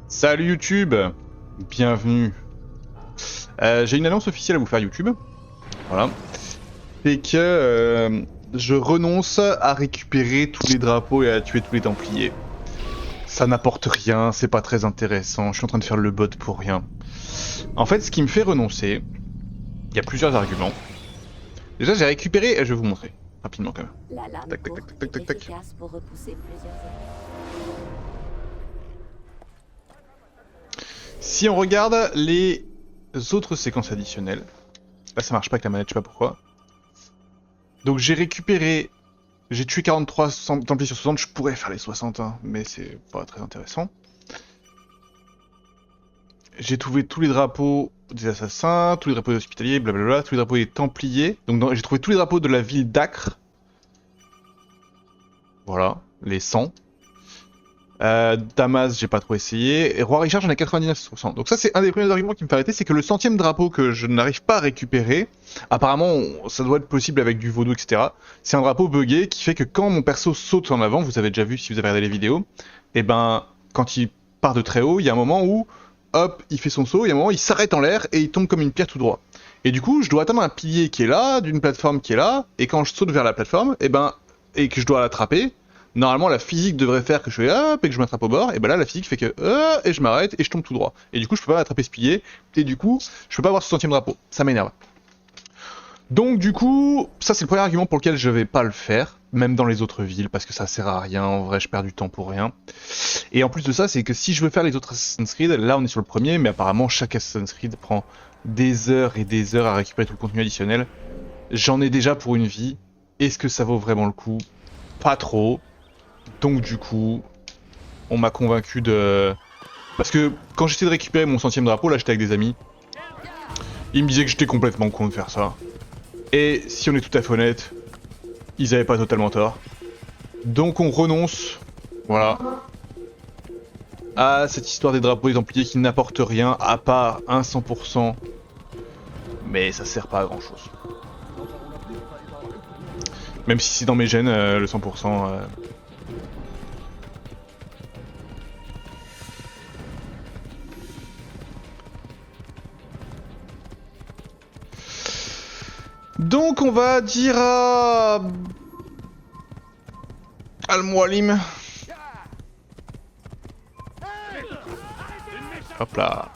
Salut YouTube, bienvenue. J'ai une annonce officielle à vous faire YouTube. Voilà. C'est que je renonce à récupérer tous les drapeaux et à tuer tous les Templiers. Ça n'apporte rien, c'est pas très intéressant, je suis en train de faire le bot pour rien. En fait, ce qui me fait renoncer, il y a plusieurs arguments. Déjà, j'ai récupéré, je vais vous montrer rapidement quand même. La lame Tac, tac, courte tac, tac, tac, est tac. efficace pour repousser plusieurs ennemis. Si on regarde les autres séquences additionnelles, là ça marche pas avec la manette, je sais pas pourquoi. Donc j'ai récupéré, j'ai tué 43 Templiers sur 60, je pourrais faire les 60, hein, mais c'est pas très intéressant. J'ai trouvé tous les drapeaux des assassins, tous les drapeaux des hospitaliers, blablabla, tous les drapeaux des Templiers. Donc j'ai trouvé tous les drapeaux de la ville d'Acre. Voilà, les 100. Damas, j'ai pas trop essayé. Et Roi Richard, j'en ai 99%. Donc ça, c'est un des premiers arguments qui me fait arrêter, c'est que le 100e drapeau que je n'arrive pas à récupérer, apparemment, ça doit être possible avec du vaudou, etc. C'est un drapeau buggé qui fait que quand mon perso saute en avant, vous avez déjà vu si vous avez regardé les vidéos, et ben, quand il part de très haut, il y a un moment où, hop, il fait son saut, il y a un moment où il s'arrête en l'air et il tombe comme une pierre tout droit. Et du coup, je dois atteindre un pilier qui est là, d'une plateforme qui est là, et quand je saute vers la plateforme, et ben, et que je dois l'attraper, normalement la physique devrait faire que je fais hop et que je m'attrape au bord, et ben là la physique fait que et je m'arrête et je tombe tout droit. Et du coup je peux pas attraper ce pilier, et du coup je peux pas avoir ce 100e drapeau. Ça m'énerve. Donc du coup, ça c'est le premier argument pour lequel je vais pas le faire, même dans les autres villes, parce que ça sert à rien, en vrai je perds du temps pour rien. Et en plus de ça, c'est que si je veux faire les autres Assassin's Creed, là on est sur le premier, mais apparemment chaque Assassin's Creed prend des heures et des heures à récupérer tout le contenu additionnel. J'en ai déjà pour une vie, est-ce que ça vaut vraiment le coup? Pas trop. Donc du coup, on m'a convaincu de... Parce que quand j'essayais de récupérer mon 100e drapeau, là j'étais avec des amis, ils me disaient que j'étais complètement con de faire ça. Et si on est tout à fait honnête, ils avaient pas totalement tort. Donc on renonce, voilà, à cette histoire des drapeaux des Templiers qui n'apportent rien à part un 100%. Mais ça sert pas à grand chose. Même si c'est dans mes gènes, le 100%... Donc on va dire à... Al-Mualim. Hop là.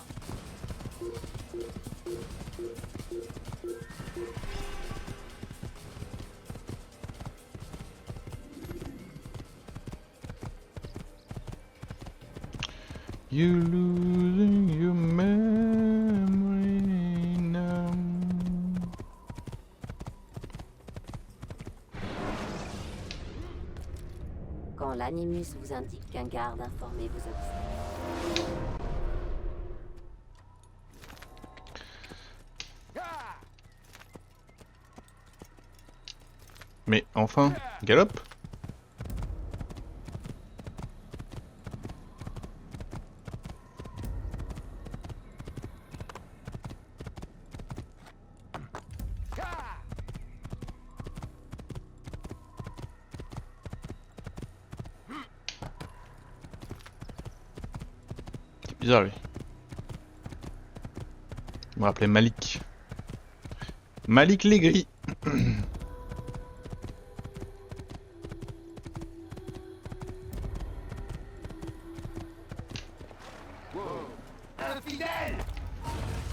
You losing your memory now. Quand l'animus vous indique qu'un garde informé vous observe. Mais enfin, galope. C'est bizarre lui. Il me rappelait Malik. Malik Legri.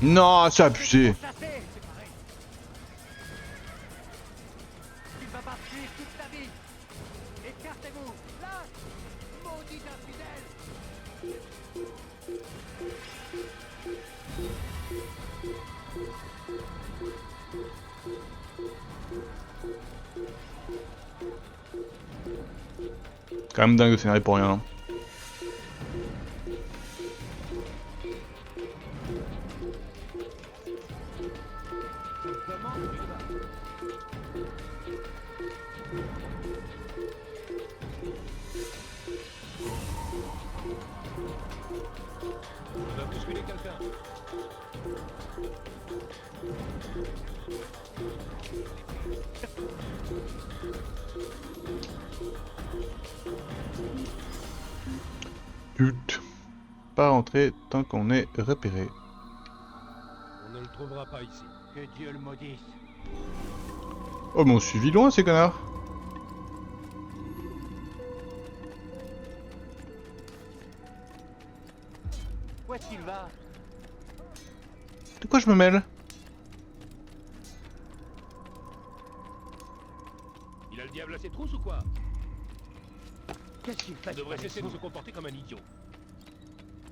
Non, c'est abusé. Il va partir toute ta vie. Écartez-vous. Là, maudit infidèle. Quand même dingue de s'énerver pour rien. Hein. On doit bousculer quelqu'un. Pute. pas rentrer tant qu'on est repéré. On ne le trouvera pas ici. Que Dieu le maudisse. Oh, mais on suivi loin ces connards. Où est-ce qu'il va? De quoi je me mêle? Il a le diable à ses trousses ou quoi? Qu'est-ce qu'il fait? Il devrait cesser de se comporter comme un idiot.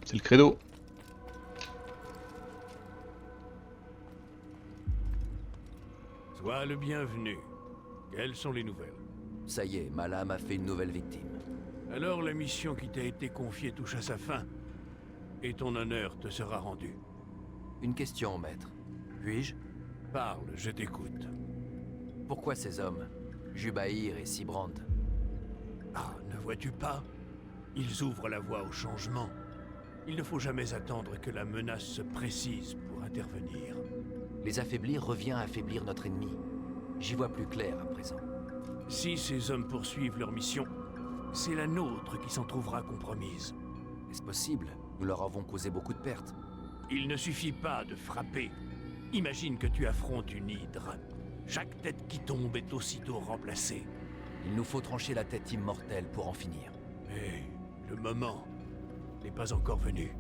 C'est le credo. Sois le bienvenu. Quelles sont les nouvelles? Ça y est, Malam a fait une nouvelle victime. Alors la mission qui t'a été confiée touche à sa fin. Et ton honneur te sera rendu. Une question, maître. Puis-je? Parle, je t'écoute. Pourquoi ces hommes, Jubaïr et Sibrand? Ah, ne vois-tu pas? Ils ouvrent la voie au changement. Il ne faut jamais attendre que la menace se précise pour intervenir. Les affaiblir revient à affaiblir notre ennemi. J'y vois plus clair à présent. Si ces hommes poursuivent leur mission, c'est la nôtre qui s'en trouvera compromise. Est-ce possible? Nous leur avons causé beaucoup de pertes. Il ne suffit pas de frapper. Imagine que tu affrontes une hydre. Chaque tête qui tombe est aussitôt remplacée. Il nous faut trancher la tête immortelle pour en finir. Mais le moment n'est pas encore venu.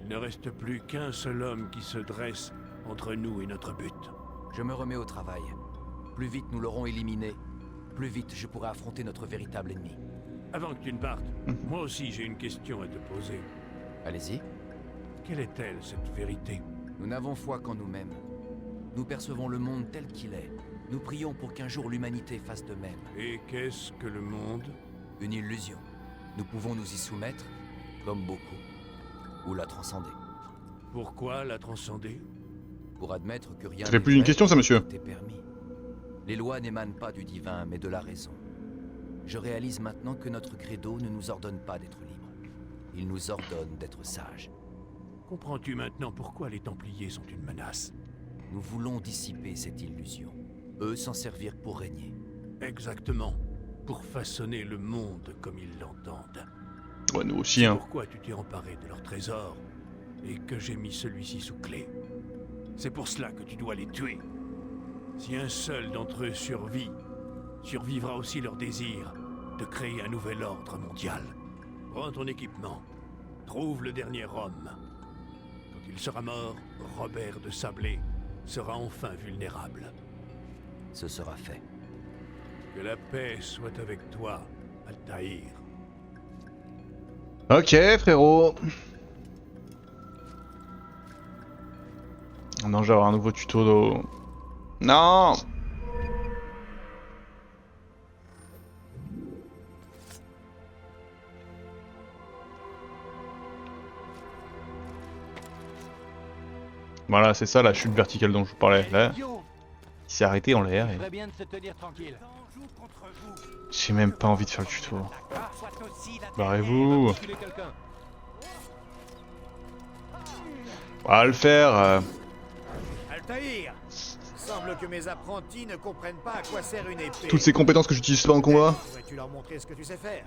Il ne reste plus qu'un seul homme qui se dresse entre nous et notre but. Je me remets au travail. Plus vite nous l'aurons éliminé, plus vite je pourrai affronter notre véritable ennemi. Avant que tu ne partes, moi aussi j'ai une question à te poser. Allez-y. Quelle est-elle, cette vérité? Nous n'avons foi qu'en nous-mêmes. Nous percevons le monde tel qu'il est. Nous prions pour qu'un jour l'humanité fasse de même. Et qu'est-ce que le monde? Une illusion. Nous pouvons nous y soumettre, comme beaucoup, ou la transcender. Pourquoi la transcender? Pour admettre que rien Ça fait n'est plus d'une vrai, question, ça, monsieur. tout est permis. Les lois n'émanent pas du divin, mais de la raison. Je réalise maintenant que notre credo ne nous ordonne pas d'être libres. Il nous ordonne d'être sages. Comprends-tu maintenant pourquoi les Templiers sont une menace? Nous voulons dissiper cette illusion. Eux s'en servir pour régner. Exactement. Pour façonner le monde comme ils l'entendent. Ouais, nous aussi, C'est hein. pourquoi tu t'es emparé de leur trésor et que j'ai mis celui-ci sous clé. C'est pour cela que tu dois les tuer. Si un seul d'entre eux survit, survivra aussi leur désir de créer un nouvel ordre mondial. Prends ton équipement, trouve le dernier homme. Quand il sera mort, Robert de Sablé sera enfin vulnérable. Ce sera fait. Que la paix soit avec toi, Altaïr. Ok, frérot. Non, je vais avoir un nouveau tuto d'eau. Non. Voilà, c'est ça la chute verticale dont je vous parlais. Là, Idiot. il s'est arrêté en l'air Il et ferait bien de se tenir tranquille. j'ai même pas envie de faire le tuto. D'accord, soit aussi la Barrez-vous. Bousculer quelqu'un. On va le faire. Altaïr, semble que mes apprentis ne comprennent pas à quoi sert une épée. Toutes ces compétences que j'utilise pas en combat. Pourrais-tu leur montrer ce que tu sais faire?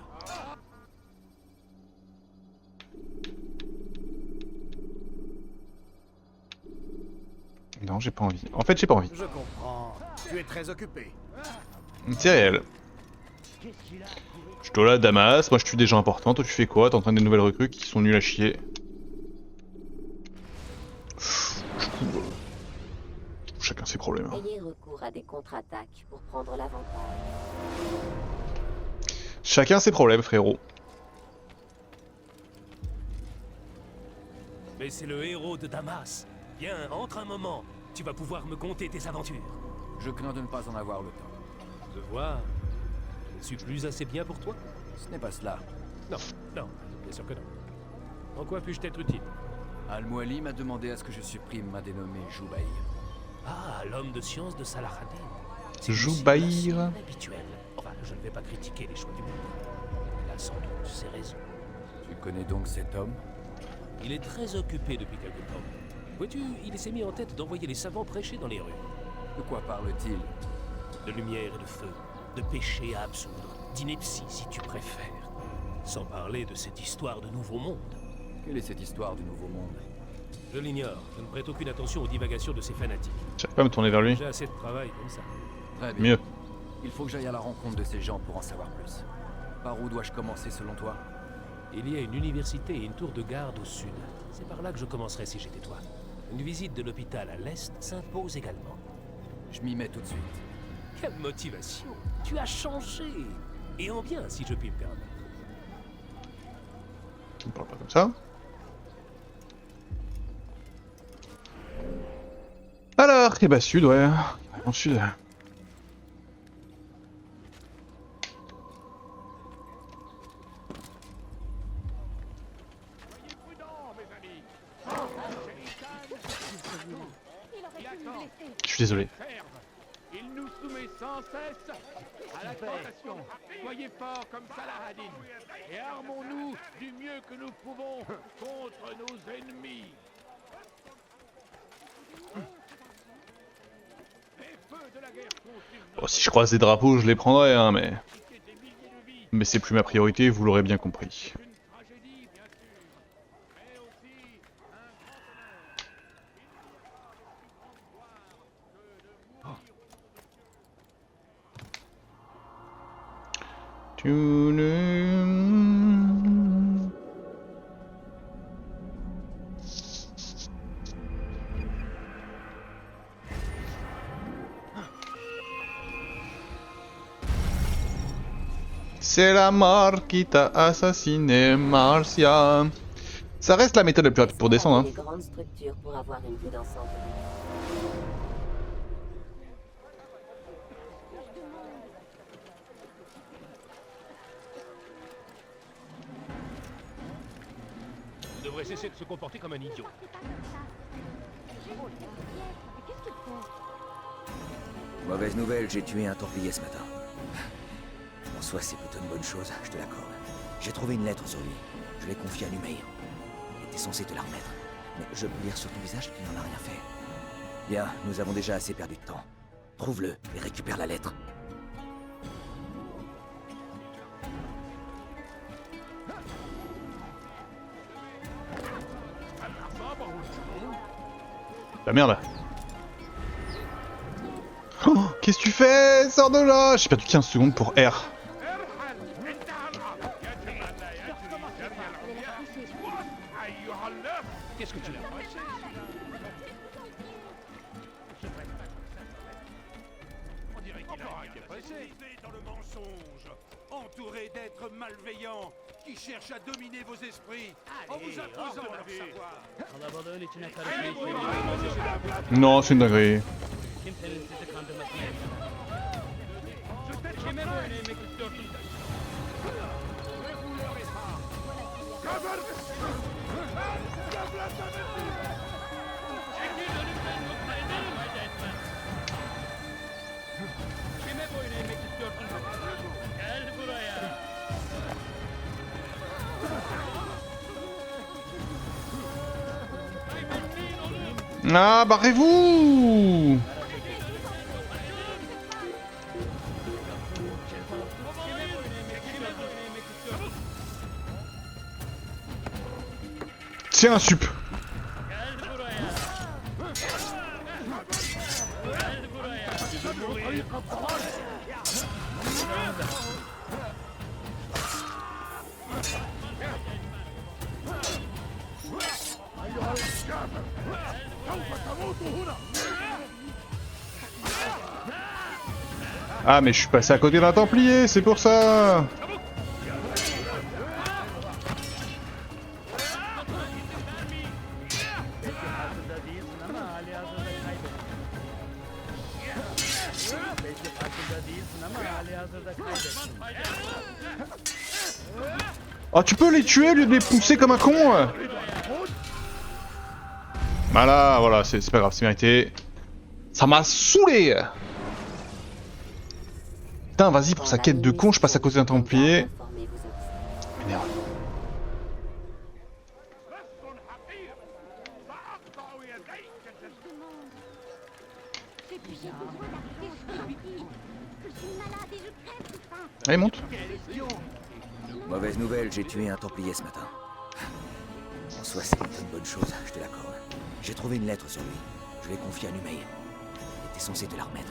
Non, j'ai pas envie. En fait, j'ai pas envie. Je comprends. Tu es très occupé. C'est réel. Je dois là, Damas. Moi, je tue des gens importants. Toi, tu fais quoi? T'entraînes des nouvelles recrues qui sont nulles à chier. Chacun ses problèmes. Hein. Ayez recours à des contre-attaques pour prendre l'avantage. Chacun ses problèmes, frérot. Mais c'est le héros de Damas. Viens, entre un moment. Tu vas pouvoir me conter tes aventures. Je crains de ne pas en avoir le temps. Je vois. Je ne suis plus assez bien pour toi? Ce n'est pas cela. Non, non, bien sûr que non. En quoi puis-je t'être utile? Al-Muali m'a demandé à ce que je supprime ma dénommée Jubaïr. Ah, l'homme de science de Salahadin. Jubaïr. Habituel. Enfin, je ne vais pas critiquer les choix du monde. Il a sans doute ses raisons. Tu connais donc cet homme? Il est très occupé depuis quelque temps. Vois-tu, il s'est mis en tête d'envoyer les savants prêcher dans les rues. De quoi parle-t-il? De lumière et de feu, de péché à absoudre, d'ineptie si tu préfères. Sans parler de cette histoire de nouveau monde. Quelle est cette histoire du Nouveau Monde? Je l'ignore. Je ne prête aucune attention aux divagations de ces fanatiques. J'arrive pas à me tourner vers lui. J'ai assez de travail comme ça. Très bien. Mieux. Il faut que j'aille à la rencontre de ces gens pour en savoir plus. Par où dois-je commencer selon toi? Il y a une université et une tour de garde au sud. C'est par là que je commencerai si j'étais toi. Une visite de l'hôpital à l'est s'impose également. Je m'y mets tout de suite. Quelle motivation! Tu as changé! Et en bien, si je puis me permettre. On parle pas comme ça. Alors, eh bah sud, ouais. En sud. Je suis désolé. Il nous soumet sans cesse à la tentation. Soyez forts comme Saladin et armons-nous du mieux que nous pouvons contre nos ennemis. Les feux de la guerre continuent. Bon, si je croise des drapeaux, je les prendrai, hein, mais... Mais c'est plus ma priorité, vous l'aurez bien compris. Une tragédie, bien sûr, mais aussi un grand honneur. C'est la mort qui t'a assassiné, Marcia. Ça reste la méthode la plus rapide pour descendre, hein. Des grandes structures pour avoir une vue d'ensemble. Tu devrais cesser de se comporter comme un idiot. Mauvaise nouvelle, j'ai tué un Templier ce matin. En soi, c'est plutôt une bonne chose, je te l'accorde. J'ai trouvé une lettre sur lui. Je l'ai confiée à Numeir. Il était censé te la remettre. Mais je peux lire sur ton visage qu'il n'en a rien fait. Bien, nous avons déjà assez perdu de temps. Trouve-le et récupère la lettre. La merde. Oh, qu'est-ce que tu fais? Sors de là! J'ai perdu 15 secondes pour R. Qu'est-ce que tu as? On dirait qu'il a été pressé dans le mensonge, entouré d'êtres malveillants qui cherchent à dominer vos esprits en vous imposant leur savoir. Non, c'est une dinguerie. Ah, barrez-vous! Tiens, un sup! Ah, mais je suis passé à côté d'un Templier, c'est pour ça! Oh, tu peux les tuer au lieu de les pousser comme un con? Voilà, c'est pas grave, c'est mérité. Ça m'a saoulé! Putain, vas-y, pour sa quête de con, je passe à côté d'un Templier. Merde. Allez, monte. Mauvaise nouvelle, j'ai tué un Templier ce matin. En En soi, c'est plutôt une bonne chose, je te l'accorde. J'ai trouvé une lettre sur lui. Je l'ai confiée à Numeir. Il était censé te la remettre.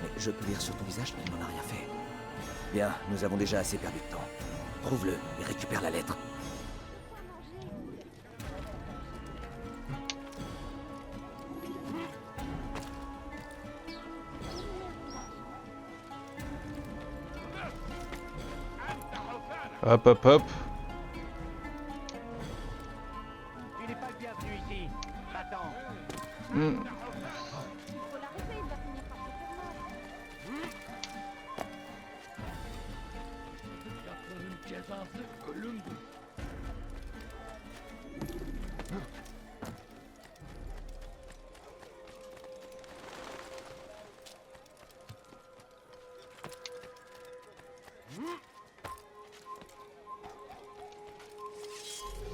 Mais je peux lire sur ton visage qu'il n'en a rien fait. Bien, nous avons déjà assez perdu de temps. Trouve-le et récupère la lettre. Hop, hop, hop. Tu n'es pas le bienvenu ici. Attends. Hmm. Faut l'arrêter, il va finir par se faire mal.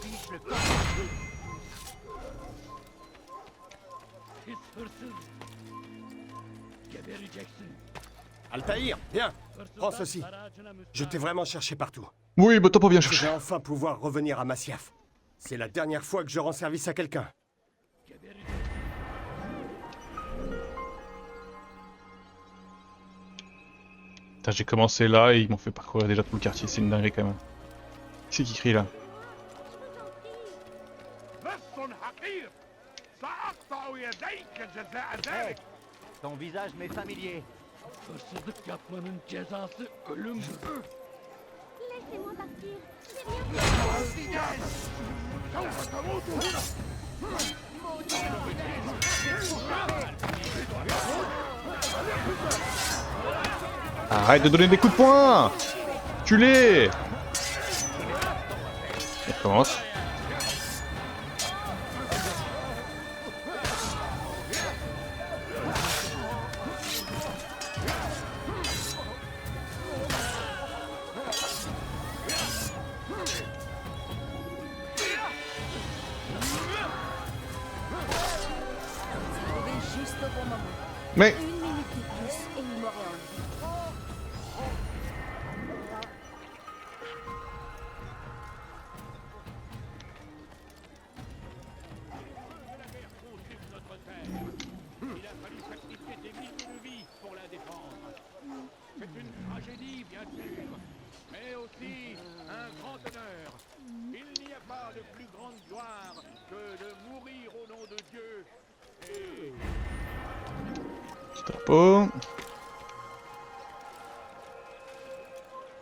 Vise le corps. Altaïr, viens, prends ceci. Je t'ai vraiment cherché partout. Oui, bah t'as pas bien Je cherché. vais enfin pouvoir revenir à Masyaf. C'est la dernière fois que je rends service à quelqu'un. Putain, j'ai commencé là et ils m'ont fait parcourir déjà tout le quartier, c'est une dinguerie quand même. Qui c'est qui crie là? Ton visage m'est familier. Laissez-moi partir. J'ai rien fait. Arrête de donner des coups de poing! Culé! On recommence. Arrivé juste au bon moment. Mais Une minute de plus et il m'aurait enlevé. Il a fallu sacrifier des milliers de vies pour la défendre. C'est une tragédie, bien sûr, mais aussi un grand honneur. Il n'y a pas de plus grande gloire que de mourir au nom de Dieu. Et petit drapeau.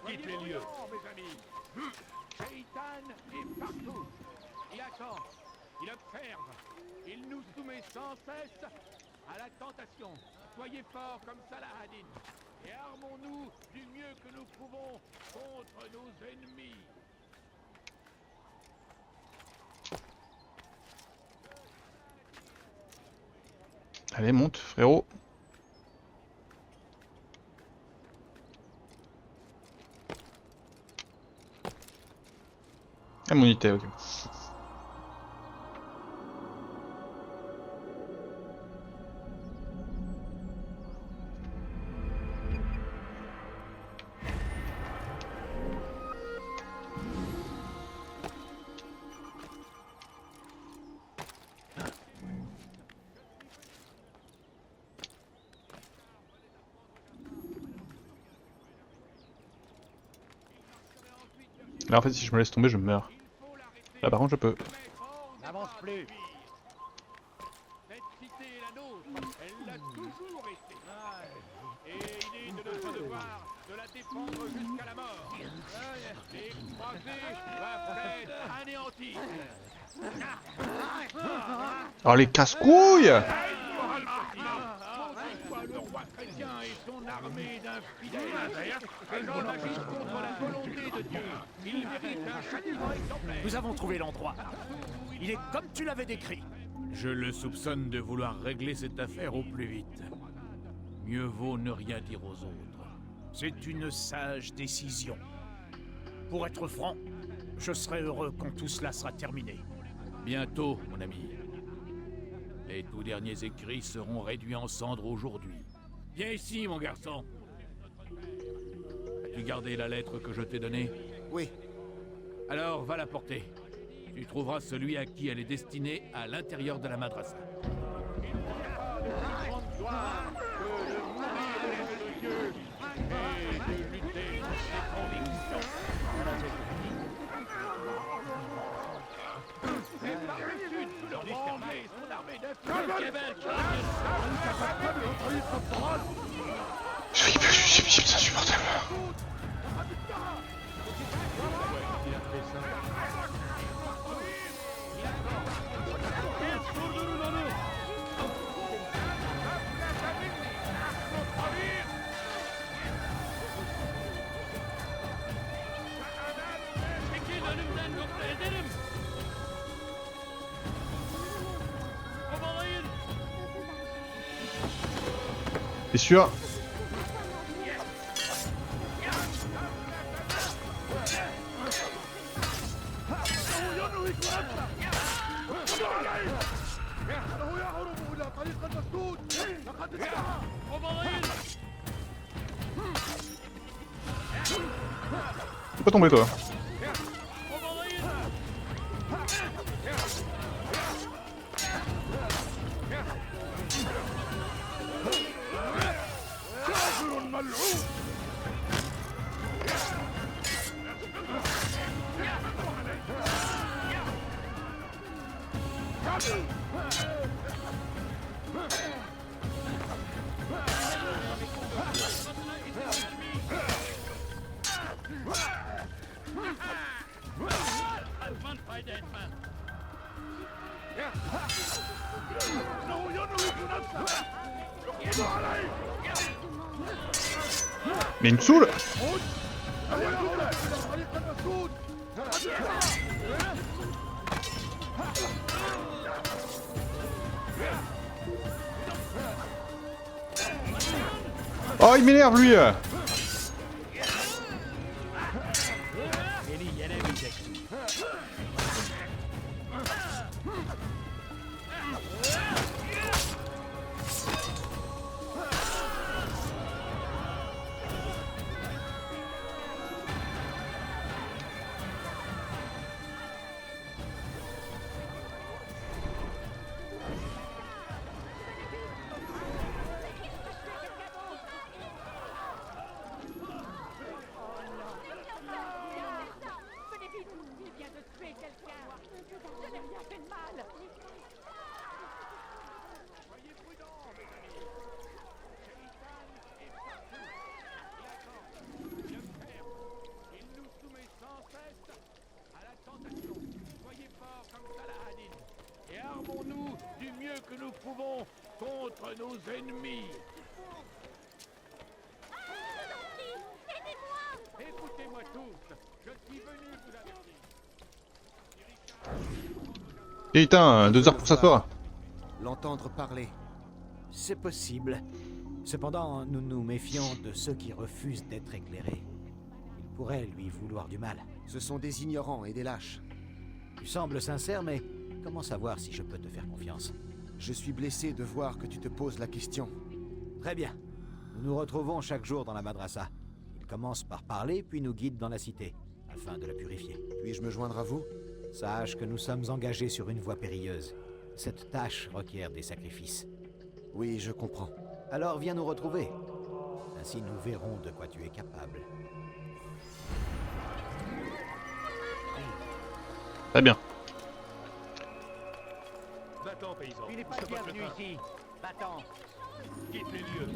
quitte les lieux, mes amis. Shaitan est partout. Il attend, il observe, il nous soumet sans cesse à la tentation. Soyez forts comme Saladin et armons-nous du mieux que nous pouvons contre nos ennemis. Allez, monte, frérot. Ah, mon unité, ok. Là en fait si je me laisse tomber je meurs. Là par contre je peux. N'avance plus. Cette cité est la nôtre, elle l'a toujours été. Et il est de notre devoir de la défendre jusqu'à la mort. Les croisés doivent être anéantis. Oh les casse-couilles! Le roi chrétien et son armée d'infidèles. Ces hommes agissent contre la volonté de Dieu. Ils méritent un châtiment exemplaire. Nous avons trouvé l'endroit. Il est comme tu l'avais décrit. Je le soupçonne de vouloir régler cette affaire au plus vite. Mieux vaut ne rien dire aux autres. C'est une sage décision. Pour être franc, je serai heureux quand tout cela sera terminé. Bientôt, mon ami. Les tout derniers écrits seront réduits en cendres aujourd'hui. Viens ici, mon garçon. As-tu gardé la lettre que je t'ai donnée? Oui, Alors, va la porter. Tu trouveras celui à qui elle est destinée à l'intérieur de la madrasa. C'est insupportable. T'es sûr? Faut pas tomber toi. Mais il me saoule. Oh, il m'énerve lui. Du mieux que nous pouvons contre nos ennemis. Écoutez-moi tous, je suis venu vous avertir. Et putain, 2 heures pour s'asseoir. L'entendre parler. C'est possible. Cependant, nous nous méfions de ceux qui refusent d'être éclairés. Ils pourraient lui vouloir du mal. Ce sont des ignorants et des lâches. Tu sembles sincère, mais comment savoir si je peux te faire confiance? Je suis blessé de voir que tu te poses la question. Très bien. Nous nous retrouvons chaque jour dans la madrasa. Il commence par parler, puis nous guide dans la cité, afin de la purifier. Puis-je me joindre à vous? Sache que nous sommes engagés sur une voie périlleuse. Cette tâche requiert des sacrifices. Oui, je comprends. Alors viens nous retrouver. Ainsi nous verrons de quoi tu es capable. Très bien. Va-t'en, paysan. Il n'est pas bienvenu ici. Va-t'en. Quitte les lieux.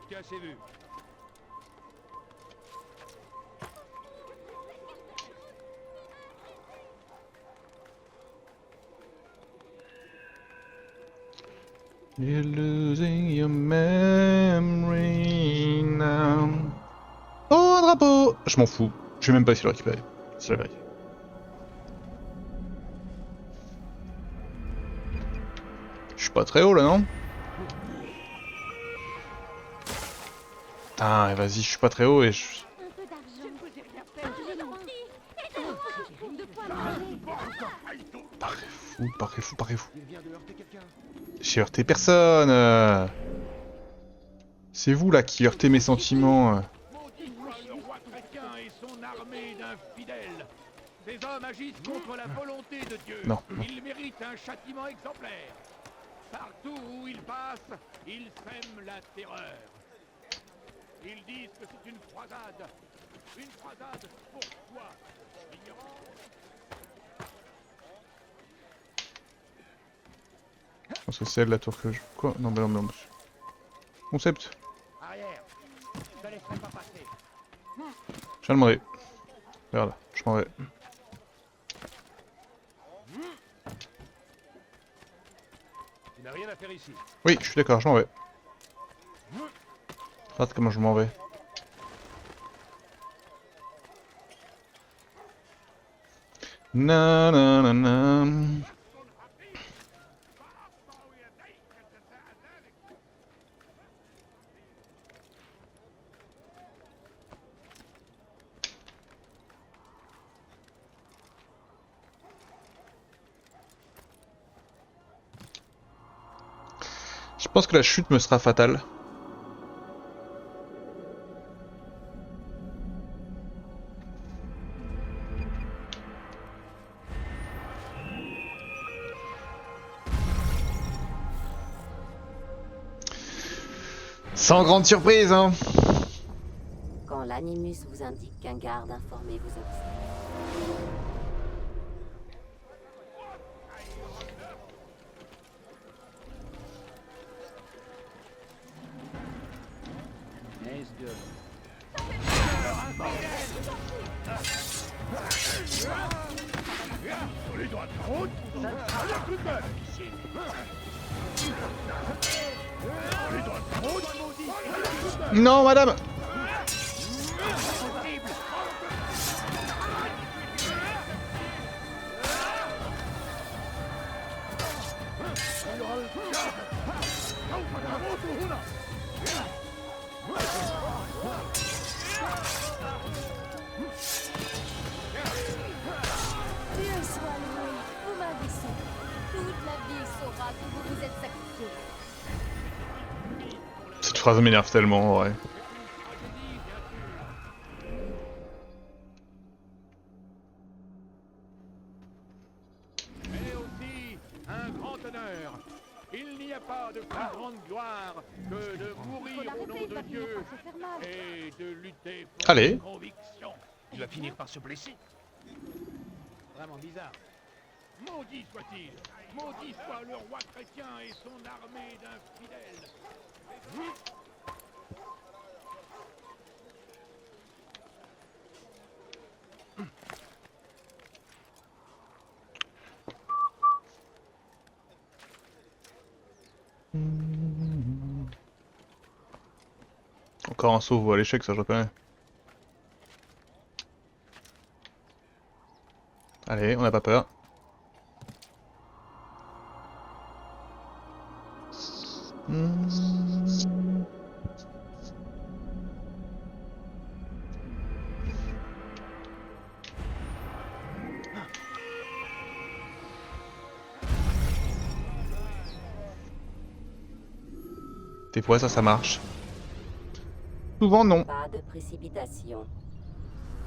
Tiens, c'est vu. You're losing your memory now. Oh, un drapeau! Je m'en fous. Je vais même pas essayer de le récupérer. C'est la vérité. Je suis pas très haut là, non? Ah, vas-y, je suis pas très haut et je... Pareil fou. J'ai heurté personne. C'est vous là qui heurtez mes sentiments. Maudit soit le roi chrétien et son armée d'infidèles. Ces hommes agissent contre la volonté de Dieu. Non, non. Ils méritent un châtiment exemplaire. Partout où ils passent, ils sèment la terreur. Ils disent que c'est une croisade. Une croisade pour quoi, ignorant? Je pense que c'est elle la tour que je... Quoi? Non, mais non, mais non. Concept. Arrière. Je te laisserai pas passer. Je viens de demander. Regarde, je m'en vais. Tu n'as rien à faire ici. Oui, je suis d'accord, je m'en vais. Regarde comment je m'en vais. Na na na na. Je pense que la chute me sera fatale. Sans grande surprise, hein. Quand l'animus vous indique qu'un garde informé vous observe. Non, madame. Dieu soit loué, vous m'avez sauvé. Toute la ville saura que vous vous êtes sacrifié. Cette phrase m'énerve tellement, ouais. Mais aussi un grand honneur. Il n'y a pas de plus grande gloire que de mourir au nom de Dieu et de lutter pour Allez. ses convictions. Il va finir par se blesser. Vraiment bizarre. Maudit soit-il. Maudit soit le roi chrétien et son armée d'infidèles. Encore un sauve à l'échec, ça je reconnais. Allez, on n'a pas peur. Des fois ça marche. Souvent non. Pas de précipitation.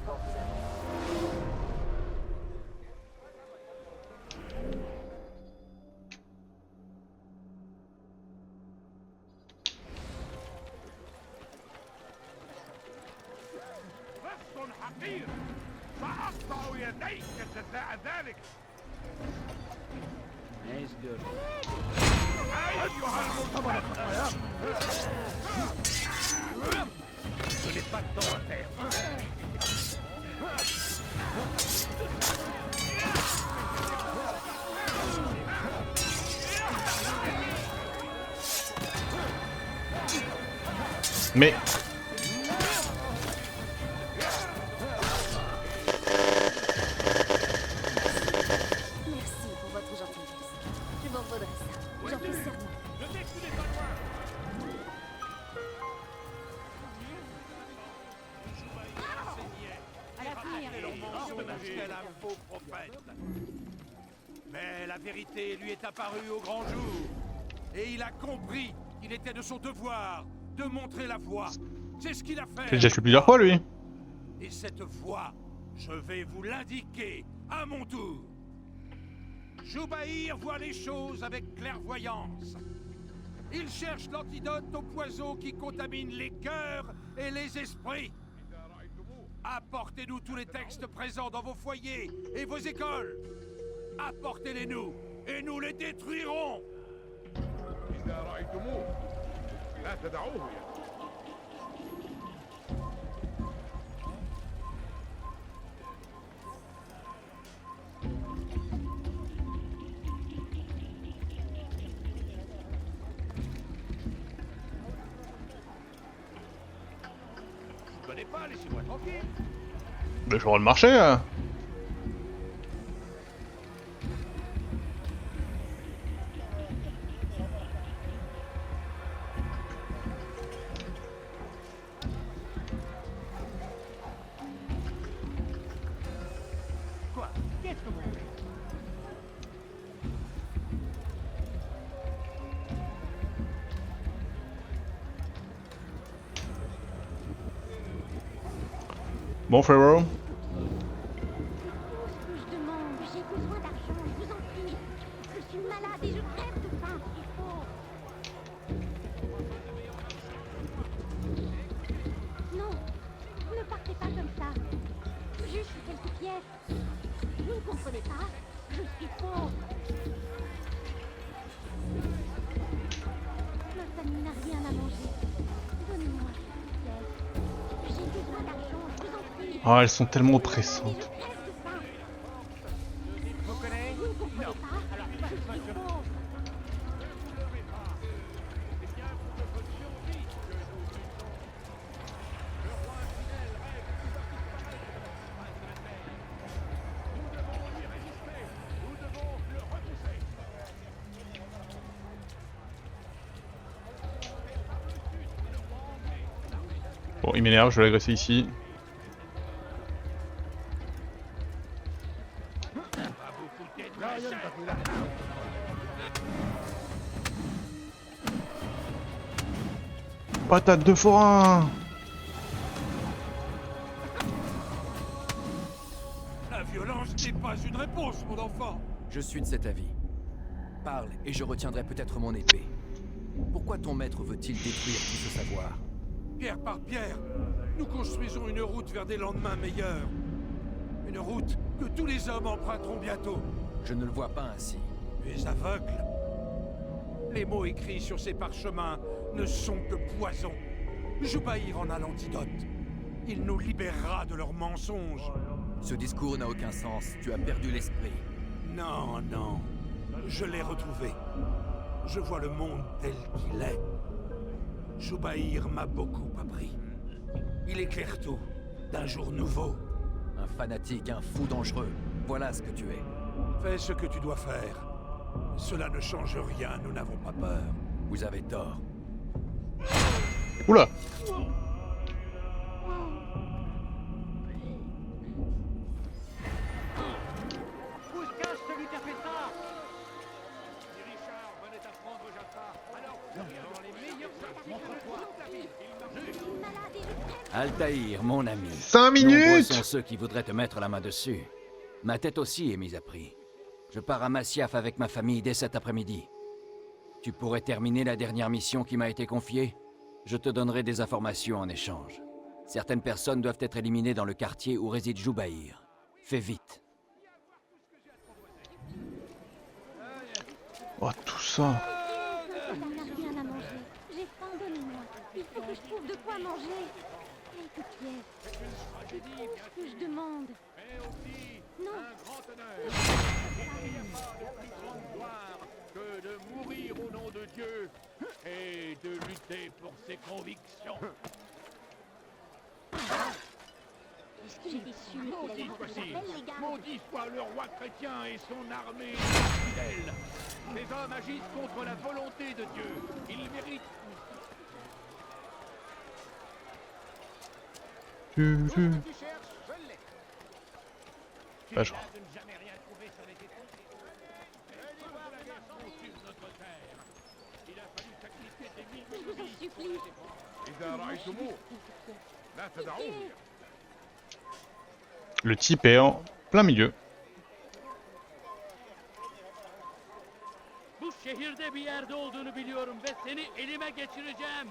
Quand vous avez... نص حقير سأقطع يديك جزاء ذلك. أيها المرتضى Je n'ai pas de temps à faire. Mais... Merci pour votre gentillesse. Je m'en vaudrai ça. J'en fais serment. Je sais que tu n'es pas loin. Quel un faux prophète. Mais la vérité lui est apparue au grand jour. Et il a compris qu'il était de son devoir de montrer la voie. C'est ce qu'il a fait. J'ai déjà fait plusieurs fois, lui. Et cette voie, je vais vous l'indiquer à mon tour. Joubaïr voit les choses avec clairvoyance. Il cherche l'antidote au poison qui contamine les cœurs et les esprits. Apportez-nous tous les textes présents dans vos foyers et vos écoles. Apportez-les-nous et nous les détruirons. Je connais pas, laissez-moi tranquille. Ben, je vais le marché. Hein. Quoi? Qu'est-ce que vous voulez? Bon, frérot. Je demande, j'ai besoin d'argent, je vous en prie. Je suis malade et je crève de faim. Il faut. Non, ne partez pas comme ça. Juste quelques pièces. Vous ne comprenez pas? Je suis pauvre. Ma famille n'a rien à manger. Donnez-moi cette pièce. J'ai besoin d'argent, je vous en prie. Ah, elles sont tellement oppressantes. Vous connaissez? Non. Alors, pas de voiture. C'est bien pour votre survie que nous luttons. Le roi fidèle rêve de disparaître de la terre. Nous devons lui résister. Nous devons le repousser. Bon, il m'énerve, je vais l'agresser ici. Patate de forain. La violence n'est pas une réponse, mon enfant. Je suis de cet avis. Parle et je retiendrai peut-être mon épée. Pourquoi ton maître veut-il détruire tout ce savoir? Pierre par pierre, nous construisons une route vers des lendemains meilleurs. Une route que tous les hommes emprunteront bientôt. Je ne le vois pas ainsi. Tu es aveugle. Les mots écrits sur ces parchemins ne sont que poison. Joubaïr en a l'antidote. Il nous libérera de leurs mensonges. Ce discours n'a aucun sens. Tu as perdu l'esprit. Non, non. Je l'ai retrouvé. Je vois le monde tel qu'il est. Joubaïr m'a beaucoup appris. Il éclaire tout, d'un jour nouveau. Un fanatique, un fou dangereux. Voilà ce que tu es. Fais ce que tu dois faire. Cela ne change rien, nous n'avons pas peur. Vous avez tort. Oula. Où se cache celui qui a fait ça? Si Richard venait à prendre Jaffa, alors vous seriez dans les meilleurs services de toute la ville. Il marche. Altaïr, mon ami. 5 Nombreux minutes. sont ceux qui voudraient te mettre la main dessus. Ma tête aussi est mise à prix. Je pars à Masyaf avec ma famille dès cet après-midi. Tu pourrais terminer la dernière mission qui m'a été confiée? Je te donnerai des informations en échange. Certaines personnes doivent être éliminées dans le quartier où réside Joubaïr. Fais vite. Oh, tout ça. Ça n'a rien à manger. J'ai faim, donnez-moi. Il faut que je trouve de quoi manger. Quelques pièces. C'est tout ce que je demande. Mais aussi Non. un grand honneur. Il n'y a pas de plus grande gloire que de mourir au nom de Dieu et de lutter pour ses convictions. J'ai des sûr Maudit soit-il, les gars. maudit soit le roi chrétien et son armée fidèle. Ces hommes agissent contre la volonté de Dieu. Ils méritent. Tu. Tu cherches, je l'ai. Bah, je- De ne jamais rien trouver sur les étangs. Les pouvoirs de la guerre sont sur notre terre. Je vous en supplie. إذا رأيتموه لا تدعوه. Le type est en plein milieu. Bu şehirde bir yerde olduğunu biliyorum ve seni elime geçireceğim.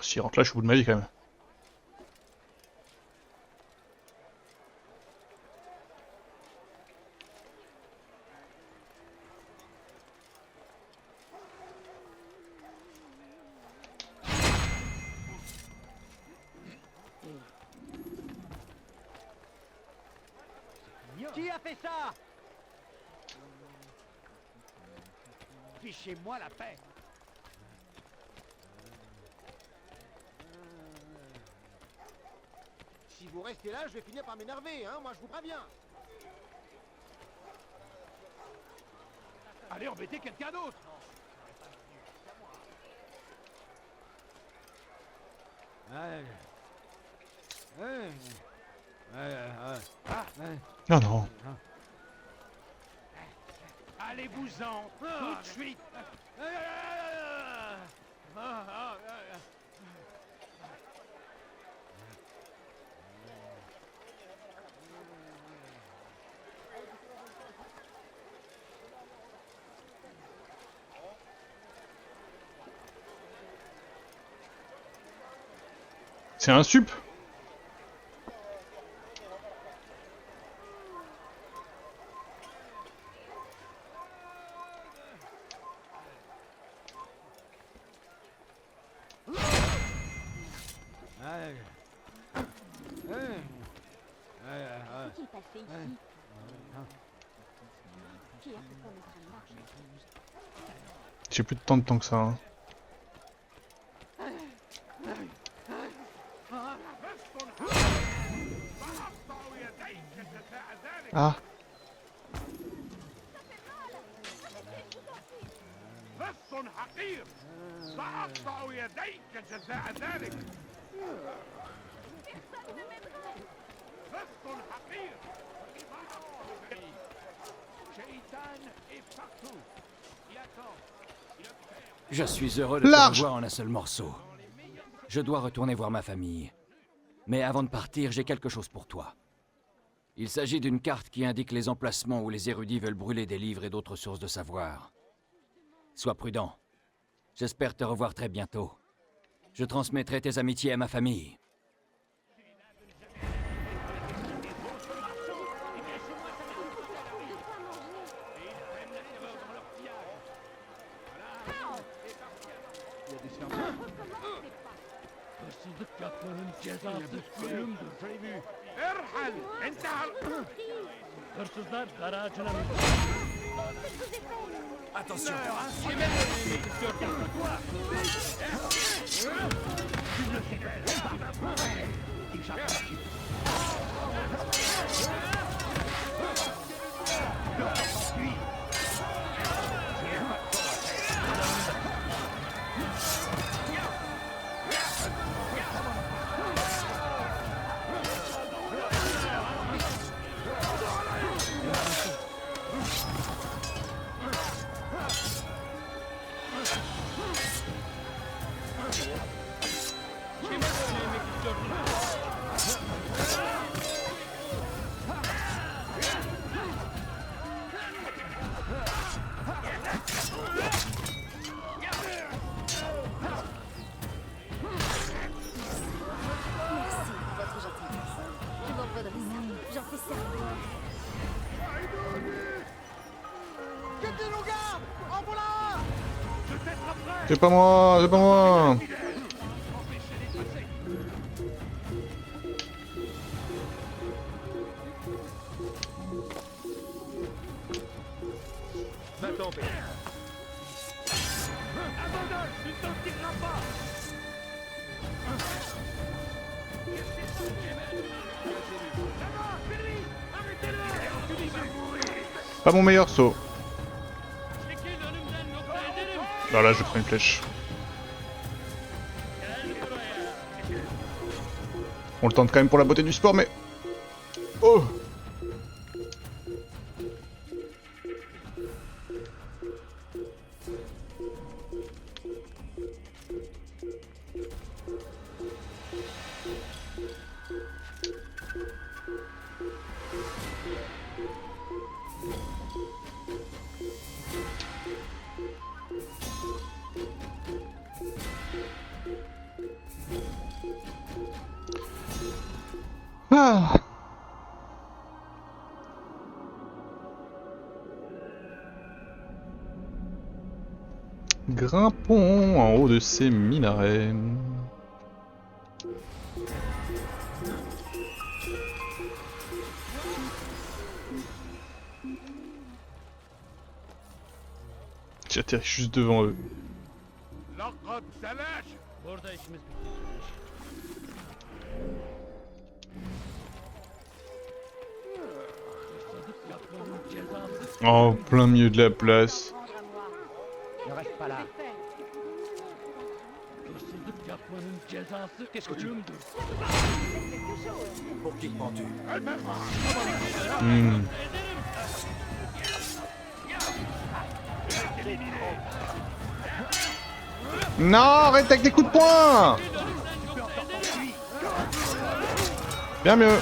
S'il rentre là, je suis au bout de ma vie quand même. Qui a fait ça? Fichez-moi la paix. Si vous restez là, je vais finir par m'énerver, hein, moi je vous préviens. Allez embêter quelqu'un d'autre. Non, non. Allez-vous-en tout de suite. C'est un sup. Qu'est-ce qu'il t'a fait ici? Qui a fait qu'on est en train de marcher? J'ai plus de temps que ça. Hein. Ah. لص حقير سأقطع يديك جزاء ذلك. لص حقير. شيطان est partout. Il attend. Il observe. Je suis heureux de te revoir en un seul morceau. Je dois retourner voir ma famille. Mais avant de partir, j'ai quelque chose pour toi. Il s'agit d'une carte qui indique les emplacements où les érudits veulent brûler des livres et d'autres sources de savoir. Sois prudent. J'espère te revoir très bientôt. Je transmettrai tes amitiés à ma famille. ارحل انتهى. Hırsızlar garajına mı? Attention. C'est pas moi, c'est pas moi. Abandonne, tu ne t'en tireras pas. D'abord, Billy, arrêtez-le. Tu vas mourir. Pas mon meilleur saut. Ah là, je prends une flèche. On le tente quand même pour la beauté du sport, mais... Oh! Ah. Grimpons en haut de ces minarets. J'atterris juste devant eux. Oh, plein milieu de la place. Ne reste pas là. Qu'est-ce que tu veux? Pour qui pendu? Non, arrête avec des coups de poing. Bien mieux.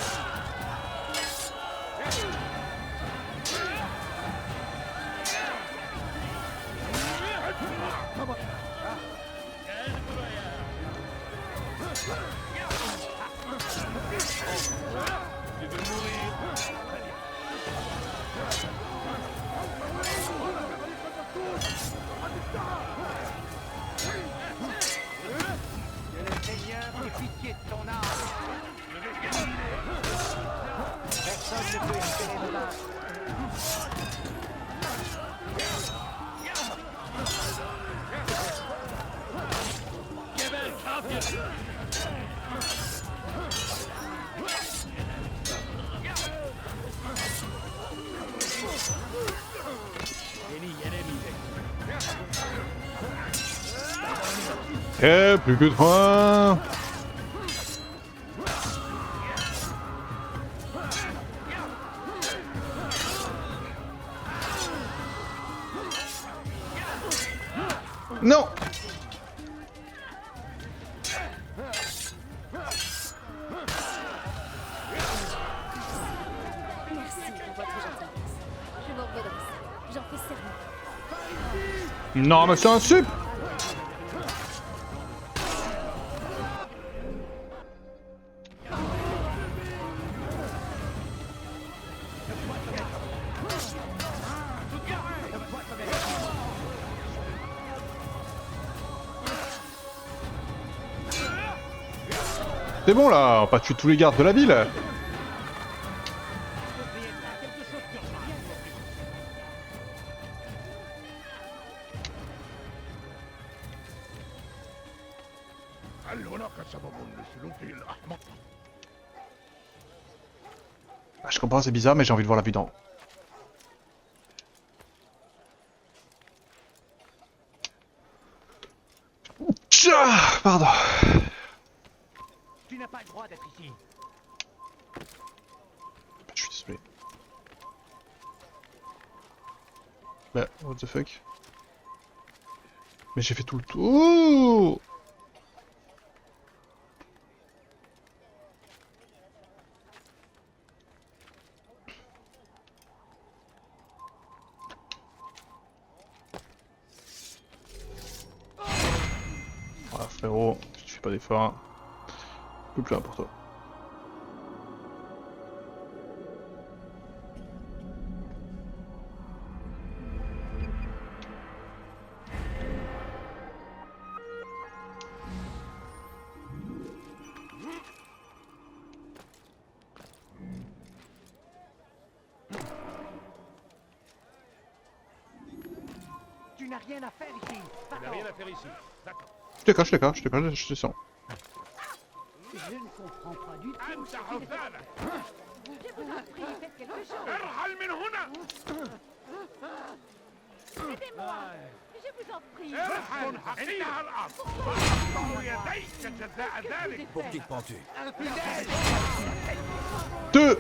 Eh, plus que 3. Non. Merci pour votre gentillesse. Je vous redresse. J'en fais serment. Non, mais c'est un sup. C'est bon là, on va pas tuer tous les gardes de la ville. Ah, je comprends, c'est bizarre, mais j'ai envie de voir la vue d'en haut. Pardon. Tu n'as pas le droit d'être ici. Je suis désolé. Bah, what the fuck? Mais j'ai fait tout le tour. Voilà, frérot, si tu fais pas d'effort, plus plein pour toi. Tu n'as rien à faire ici. Tu n'as rien à faire ici. D'accord. Je te cache, je te sens. Je ne comprends pas du tout. أنت حفالة. Je vous en prie, faites quelque chose. ارحل من هنا. Aidez-moi. Je vous en prie. Pour qui te prends-tu? 2.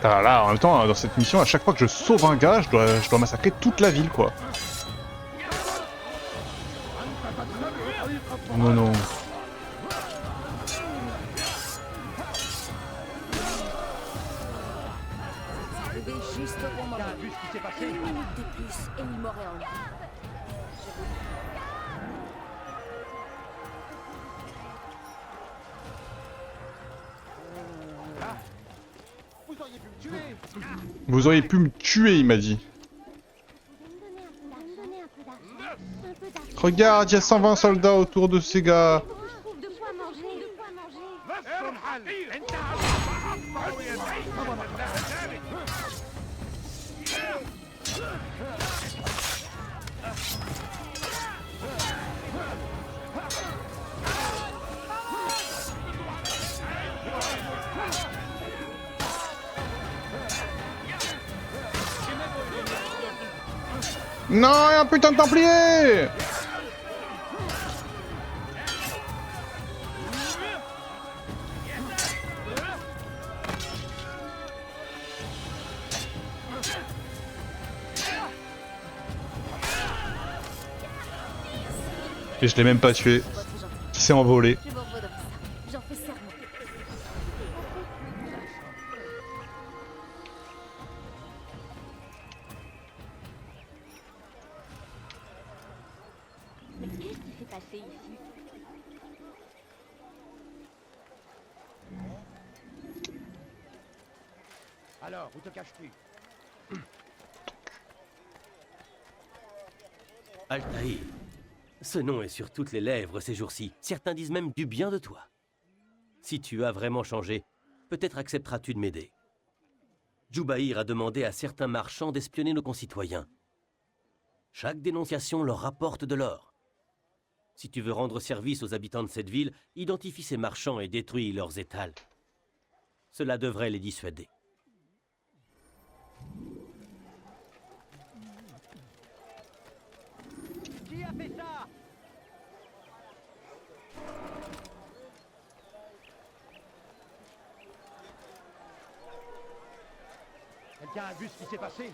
Ah là, en même temps, dans cette mission, à chaque fois que je sauve un gars, je dois massacrer toute la ville, quoi. Non, non. Arrivé juste au bon moment. Vu ce qui s'est passé. Une minute de plus et il m'aurait enlevé. Vous auriez pu me tuer, il m'a dit. Regarde, il y a 120 soldats autour de ces gars. Je trouve de quoi manger. De quoi manger. Non, il y a un putain de templier! Et je l'ai même pas tué. Il s'est envolé. Je m'en vaudrai ça. J'en fais serment. Mais qu'est-ce qui s'est passé ici? Alors, où te caches-tu? Altaïr. Ce nom est sur toutes les lèvres ces jours-ci. Certains disent même du bien de toi. Si tu as vraiment changé, peut-être accepteras-tu de m'aider. Jubaïr a demandé à certains marchands d'espionner nos concitoyens. Chaque dénonciation leur rapporte de l'or. Si tu veux rendre service aux habitants de cette ville, identifie ces marchands et détruis leurs étals. Cela devrait les dissuader. Qui a fait ça? Quelqu'un a vu ce qui s'est passé?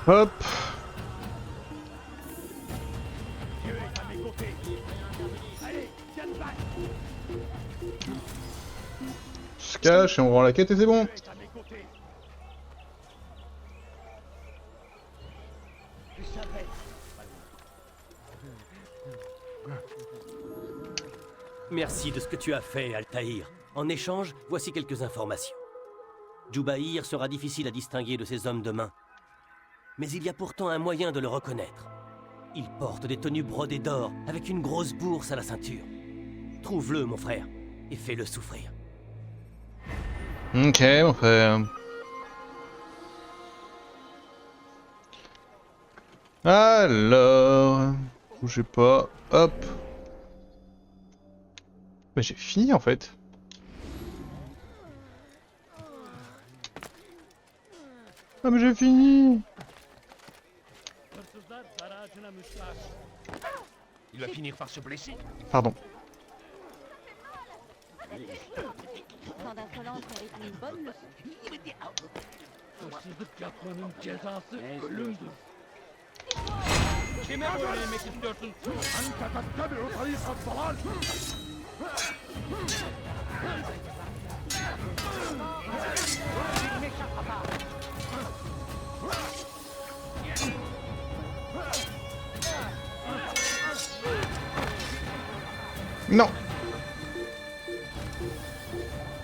Hop. Dieu est à mes côtés. Allez, tiens le bac. On se cache et on rend la quête et c'est bon. Dieu est à mes côtés. Tu savais. Merci de ce que tu as fait, Altaïr. En échange, voici quelques informations. Jubaïr sera difficile à distinguer de ses hommes de main. Mais il y a pourtant un moyen de le reconnaître. Il porte des tenues brodées d'or, avec une grosse bourse à la ceinture. Trouve-le, mon frère, et fais-le souffrir. Ok, mon frère. Alors... Bougez pas. Hop. Bah j'ai fini en fait. Ah mais j'ai fini. Il va finir par se blesser. Pardon. Tant d'insolence mérite une bonne leçon. Kime böyle yemek istiyorsun? Anta tattabi'u tariqat dalal. Non.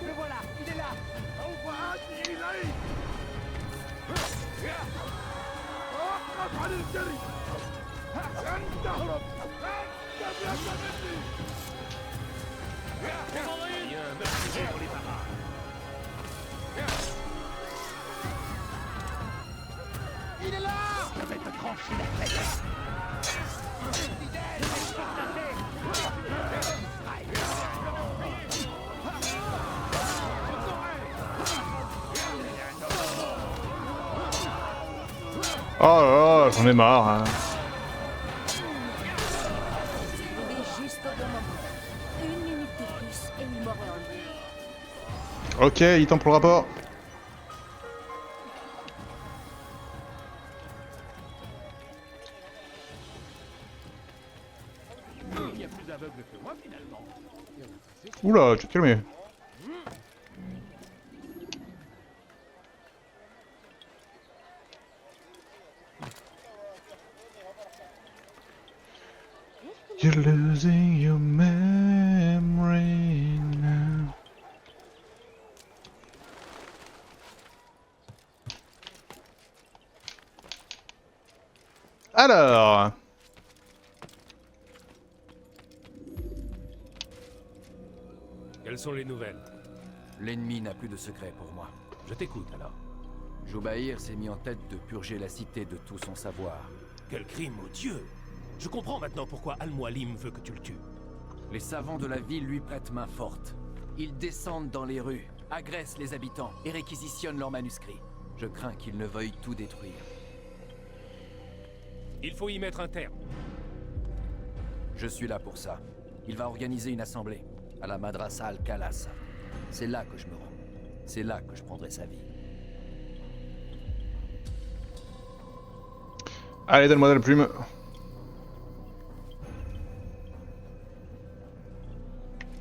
Le voilà, il est là. Il est là. Je vais te trancher la tête. Oh là là, j'en ai marre. Hein. Il est juste au bon moment. Une minute de plus et il m'aurait enlevé. Ok, il est temps pour le rapport. Il y a plus aveugle que moi finalement. Oula, tu te calmes. You're losing your memory now. Alors, Quelles sont les nouvelles? L'ennemi n'a plus de secret pour moi. Je t'écoute alors. Joubaïr s'est mis en tête de purger la cité de tout son savoir. Quel crime, oh Dieu! Je comprends maintenant pourquoi Al-Mualim veut que tu le tues. Les savants de la ville lui prêtent main forte. Ils descendent dans les rues, agressent les habitants et réquisitionnent leurs manuscrits. Je crains qu'ils ne veuillent tout détruire. Il faut y mettre un terme. Je suis là pour ça. Il va organiser une assemblée à la Madrasa Al-Khalas. C'est là que je me rends. C'est là que je prendrai sa vie. allez, donne-moi la plume.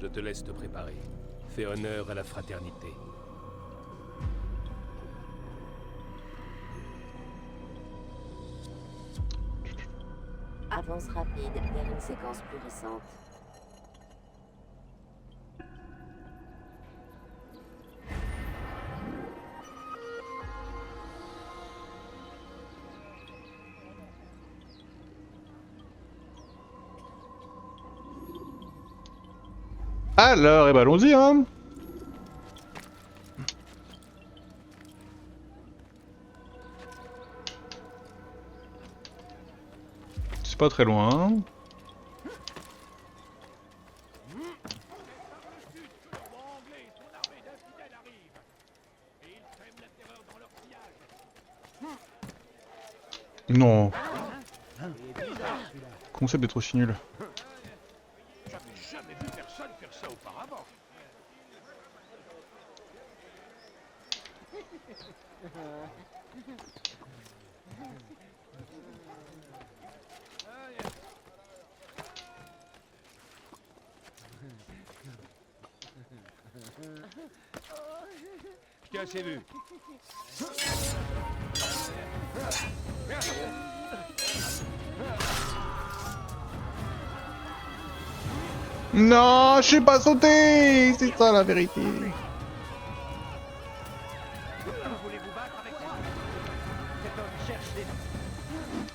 Je te laisse te préparer. Fais honneur à la fraternité. Avance rapide vers une séquence plus récente. Alors, eh ben allons-y, hein. C'est pas très loin. Non. Le concept est trop si nul. J'avais jamais vu personne faire ça auparavant. Je t'ai assez vu. Non, je sais pas sauter. C'est ça la vérité.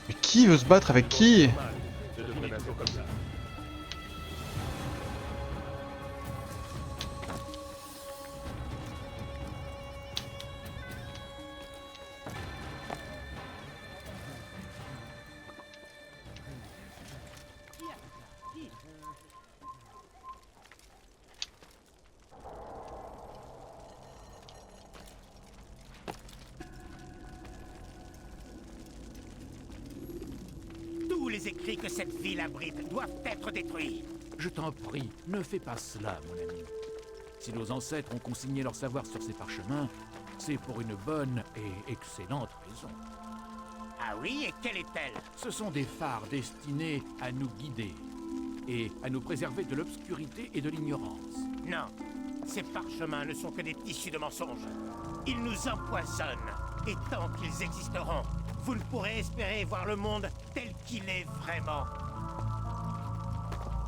Mais qui veut se battre avec qui? Je devrais bientôt comme ça. les écrits que cette ville abrite doivent être détruits. Je t'en prie, ne fais pas cela, mon ami. Si nos ancêtres ont consigné leur savoir sur ces parchemins, c'est pour une bonne et excellente raison. Ah oui, et quelle est-elle? Ce sont des phares destinés à nous guider et à nous préserver de l'obscurité et de l'ignorance. Non, ces parchemins ne sont que des tissus de mensonges. Ils nous empoisonnent, et tant qu'ils existeront, vous ne pourrez espérer voir le monde tel qu'il est vraiment.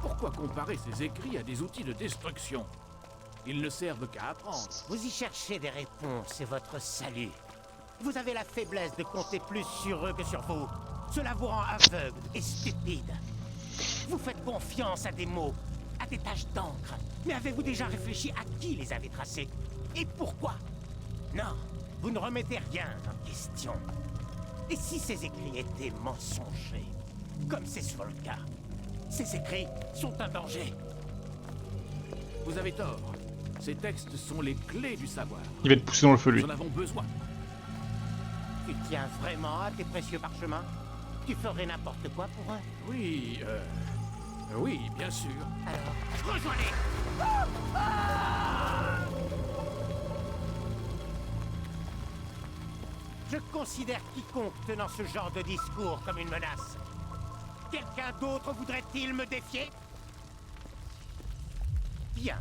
Pourquoi comparer ces écrits à des outils de destruction? Ils ne servent qu'à apprendre. Vous y cherchez des réponses, c'est votre salut. Vous avez la faiblesse de compter plus sur eux que sur vous. Cela vous rend aveugle et stupide. Vous faites confiance à des mots, à des taches d'encre. Mais avez-vous déjà réfléchi à qui les avait tracés? Et pourquoi? Non, vous ne remettez rien en question. Et si ces écrits étaient mensongers, comme c'est souvent le cas, ces écrits sont un danger. Vous avez tort. Ces textes sont les clés du savoir. Il va être poussé dans le feu, lui. Nous en avons besoin. Tu tiens vraiment à tes précieux parchemins? Tu ferais n'importe quoi pour eux? Oui, oui, bien sûr. Alors, rejoignez! Je considère quiconque tenant ce genre de discours comme une menace. Quelqu'un d'autre voudrait-il me défier? Bien.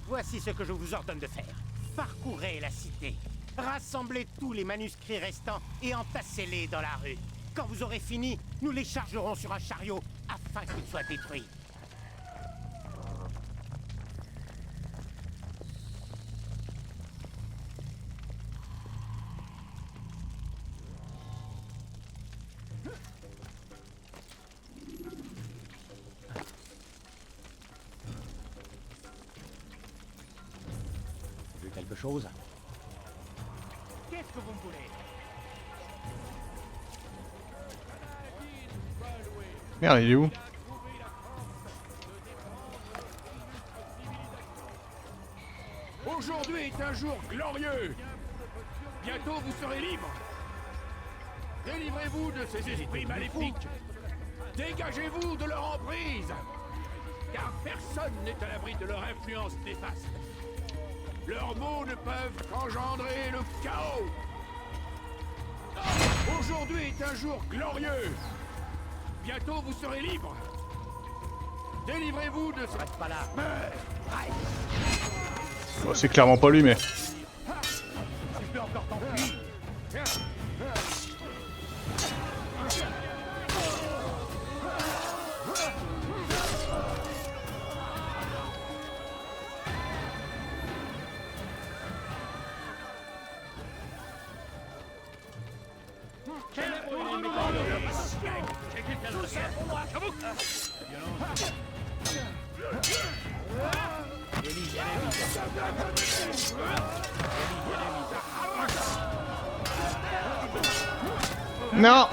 Voici ce que je vous ordonne de faire. Parcourez la cité. Rassemblez tous les manuscrits restants et entassez-les dans la rue. Quand vous aurez fini, nous les chargerons sur un chariot afin qu'ils soient détruits. Vu quelque chose? Qu'est-ce que vous me voulez? Merde, il est où? Aujourd'hui est un jour glorieux. Bientôt vous serez libre. Délivrez-vous de ces esprits maléfiques. Dégagez-vous de leur emprise. Car personne n'est à l'abri de leur influence néfaste. Leurs mots ne peuvent qu'engendrer le chaos. Aujourd'hui est un jour glorieux. Bientôt vous serez libre. Délivrez-vous de ce... Reste pas là. Bon, c'est clairement pas lui, mais... Tu peux encore t'enfuir. Non!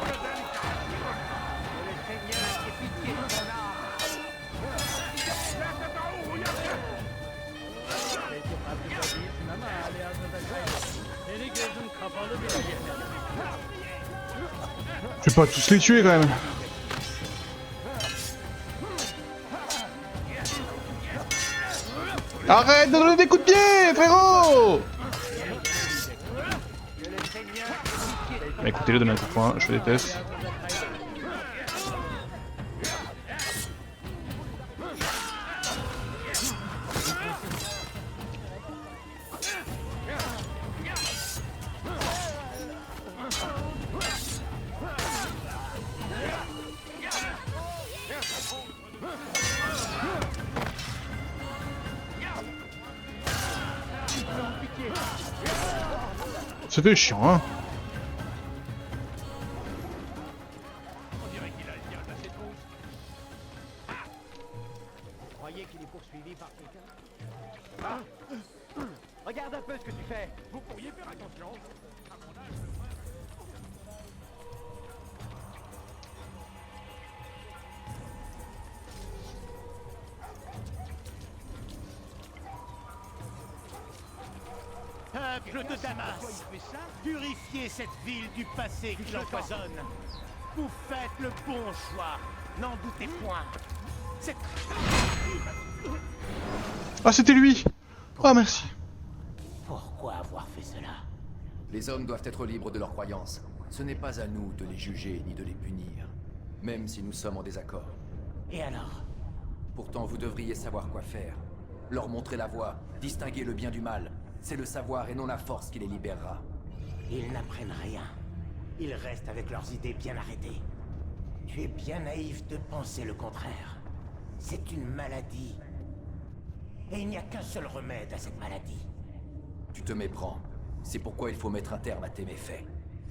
Je vais pas tous les tuer quand même. Arrête de donner des coups de pied, frérot! Bah, écoutez-le, donner un coup de poing, je déteste. C'était chiant, hein. Croyez qu'il est poursuivi par quelqu'un? Regarde un peu ce que tu fais. Vous pourriez faire attention. À mon âge, Peuple de Damas, purifiez cette ville du passé qui l'empoisonne. Vous faites le bon choix, n'en doutez point. C'est... Ah, c'était lui! Ah, merci. Pourquoi avoir fait cela? Les hommes doivent être libres de leurs croyances. Ce n'est pas à nous de les juger ni de les punir, même si nous sommes en désaccord. Et alors? Pourtant, vous devriez savoir quoi faire. Leur montrer la voie, distinguer le bien du mal. C'est le savoir et non la force qui les libérera. Ils n'apprennent rien. Ils restent avec leurs idées bien arrêtées. Tu es bien naïf de penser le contraire. C'est une maladie. Et il n'y a qu'un seul remède à cette maladie. Tu te méprends. C'est pourquoi il faut mettre un terme à tes méfaits.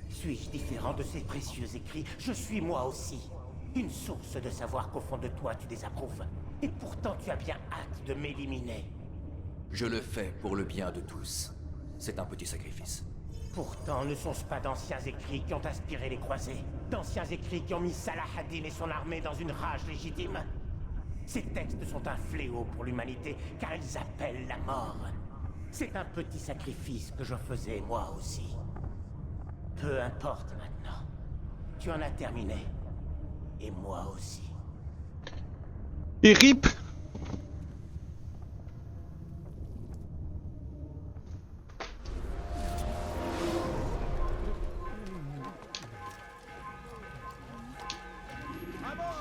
Suis-je différent de ces précieux écrits? Je suis moi aussi. Une source de savoir qu'au fond de toi tu désapprouves. Et pourtant tu as bien hâte de m'éliminer. Je le fais pour le bien de tous. C'est un petit sacrifice. Pourtant, ne sont-ce pas d'anciens écrits qui ont inspiré les croisés? D'anciens écrits qui ont mis Salah ad-Din et son armée dans une rage légitime? Ces textes sont un fléau pour l'humanité, car ils appellent la mort. C'est un petit sacrifice que je faisais moi aussi. Peu importe maintenant. Tu en as terminé. Et moi aussi. Et RIP!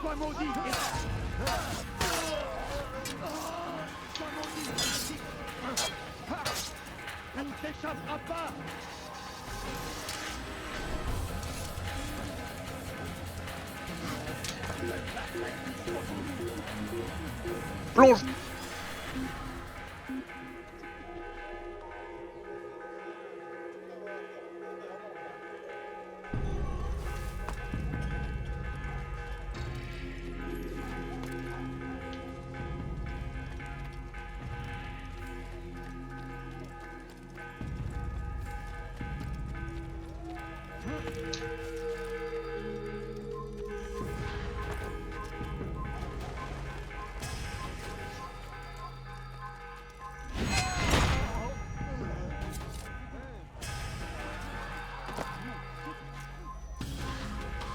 Sois maudit! Elle ne t'échappera pas! Plonge!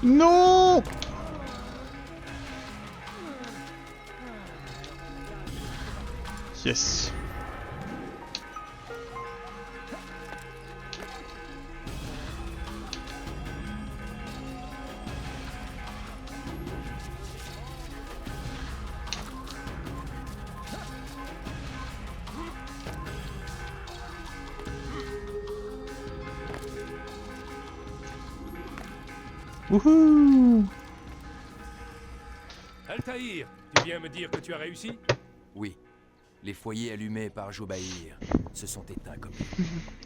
Non! Yes. Wouhou! Altaïr, tu viens me dire que tu as réussi? Oui. Les foyers allumés par Joubaïr se sont éteints comme...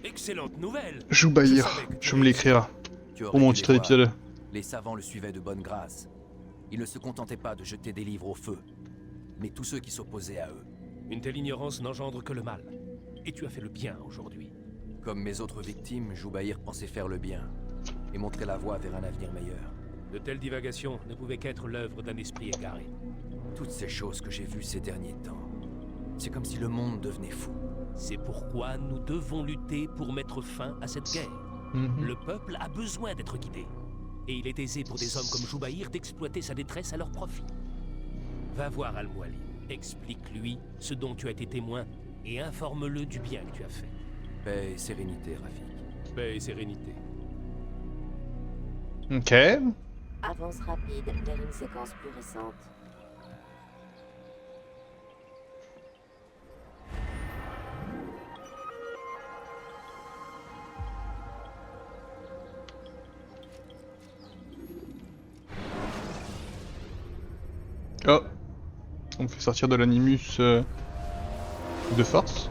Excellente nouvelle! Joubaïr, je me l'écrirai. Pour mon titre d'épisode. Les savants le suivaient de bonne grâce. Ils ne se contentaient pas de jeter des livres au feu, mais tous ceux qui s'opposaient à eux. Une telle ignorance n'engendre que le mal. Et tu as fait le bien aujourd'hui. Comme mes autres victimes, Joubaïr pensait faire le bien et montrer la voie vers un avenir meilleur. De telles divagations ne pouvaient qu'être l'œuvre d'un esprit égaré. Toutes ces choses que j'ai vues ces derniers temps, c'est comme si le monde devenait fou. C'est pourquoi nous devons lutter pour mettre fin à cette guerre. Le peuple a besoin d'être guidé. Et il est aisé pour des hommes comme Joubaïr d'exploiter sa détresse à leur profit. Va voir Al-Mualim, explique-lui ce dont tu as été témoin et informe-le du bien que tu as fait. Paix et sérénité, Rafik. Paix et sérénité. Ok. Avance rapide vers une séquence plus récente. Oh. On me fait sortir de l'animus de force.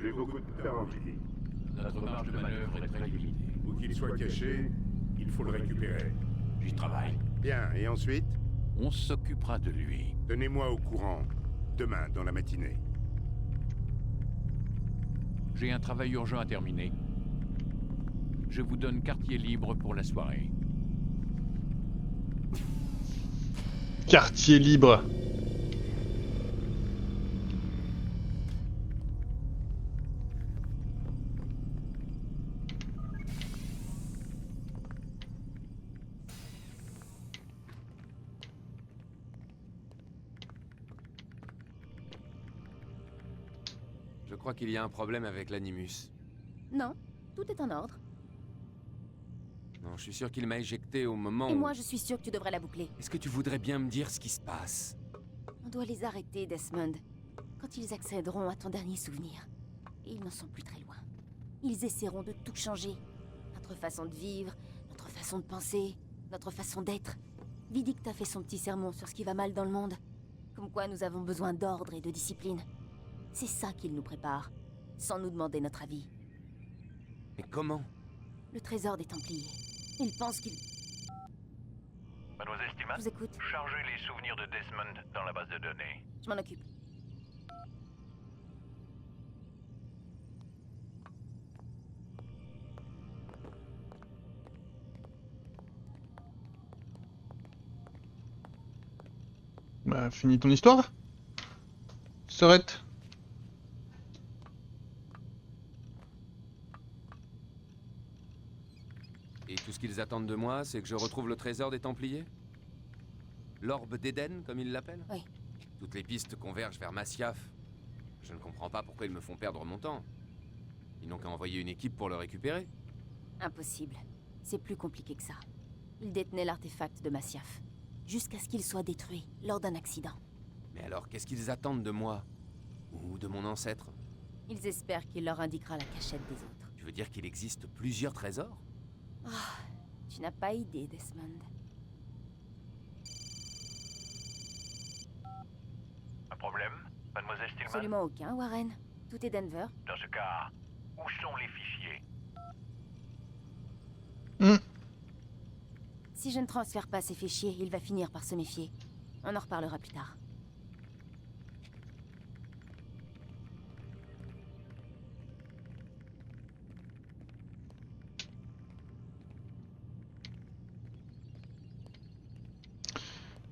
J'ai beaucoup de temps, Gilly. Notre marge de manœuvre est très limitée. Où qu'il soit caché, il faut le récupérer. J'y travaille. Bien, et ensuite? On s'occupera de lui. Tenez-moi au courant. Demain, dans la matinée. J'ai un travail urgent à terminer. Je vous donne quartier libre pour la soirée. Quartier libre. crois qu'il y a un problème avec l'Animus. Non, tout est en ordre. Non, je suis sûr qu'il m'a éjecté au moment Et où... moi, je suis sûre que tu devrais la boucler. Est-ce que tu voudrais bien me dire ce qui se passe? On doit les arrêter, Desmond. Quand ils accéderont à ton dernier souvenir. Et ils n'en sont plus très loin. Ils essaieront de tout changer. Notre façon de vivre, notre façon de penser, notre façon d'être. Vidic t'a fait son petit sermon sur ce qui va mal dans le monde. Comme quoi nous avons besoin d'ordre et de discipline. C'est ça qu'ils nous préparent, sans nous demander notre avis. Mais comment? Le trésor des Templiers. Ils pensent qu'ils... Mademoiselle Stima, Je vous écoute. chargez les souvenirs de Desmond dans la base de données. Je m'en occupe. Bah, finis ton histoire, Sorette. Et tout ce qu'ils attendent de moi, c'est que je retrouve le trésor des Templiers? L'orbe d'Éden, comme ils l'appellent? Oui. Toutes les pistes convergent vers Masyaf. Je ne comprends pas pourquoi ils me font perdre mon temps. Ils n'ont qu'à envoyer une équipe pour le récupérer. Impossible. C'est plus compliqué que ça. Ils détenaient l'artefact de Masyaf. Jusqu'à ce qu'il soit détruit, lors d'un accident. Mais alors, qu'est-ce qu'ils attendent de moi? Ou de mon ancêtre? Ils espèrent qu'il leur indiquera la cachette des autres. Tu veux dire qu'il existe plusieurs trésors? Ah, tu n'as pas idée, Desmond. Un problème, Mademoiselle Stillman? Absolument aucun, Warren. Tout est Denver. Dans ce cas, où sont les fichiers? Si je ne transfère pas ces fichiers, il va finir par se méfier. On en reparlera plus tard.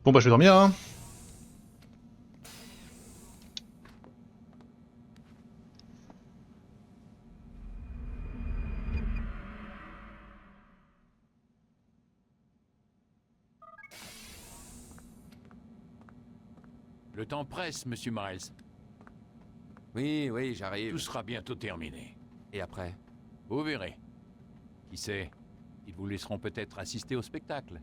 Bon bah je vais dormir hein. Le temps presse, monsieur Miles. Oui, oui, j'arrive. Tout sera bientôt terminé. Et après? Vous verrez. Qui sait, ils vous laisseront peut-être assister au spectacle.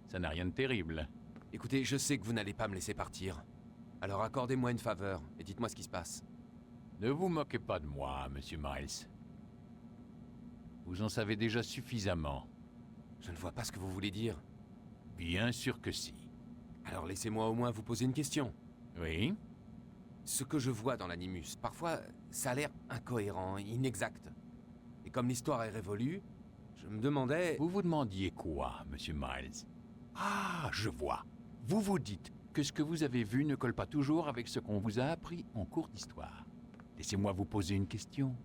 Ça n'a rien de terrible. Écoutez, je sais que vous n'allez pas me laisser partir. Alors accordez-moi une faveur et dites-moi ce qui se passe. Ne vous moquez pas de moi, monsieur Miles. Vous en savez déjà suffisamment. Je ne vois pas ce que vous voulez dire. Bien sûr que si. Alors laissez-moi au moins vous poser une question. Oui? Ce que je vois dans l'Animus, parfois, ça a l'air incohérent, inexact. Et comme l'histoire est révolue, je me demandais... Vous vous demandiez quoi, monsieur Miles? Ah, je vois. Vous vous dites que ce que vous avez vu ne colle pas toujours avec ce qu'on vous a appris en cours d'histoire. Laissez-moi vous poser une question.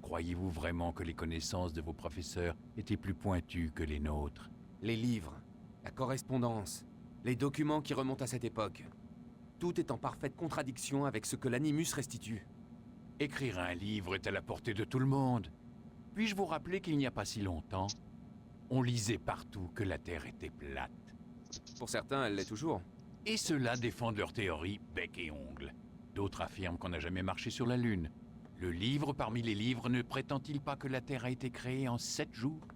Croyez-vous vraiment que les connaissances de vos professeurs étaient plus pointues que les nôtres? Les livres, la correspondance, les documents qui remontent à cette époque. Tout est en parfaite contradiction avec ce que l'Animus restitue. Écrire un livre est à la portée de tout le monde. Puis-je vous rappeler qu'il n'y a pas si longtemps, on lisait partout que la Terre était plate. Pour certains, elle l'est toujours. Et ceux-là défendent leur théorie bec et ongle. D'autres affirment qu'on n'a jamais marché sur la Lune. Le livre parmi les livres ne prétend-il pas que la Terre a été créée en 7 jours?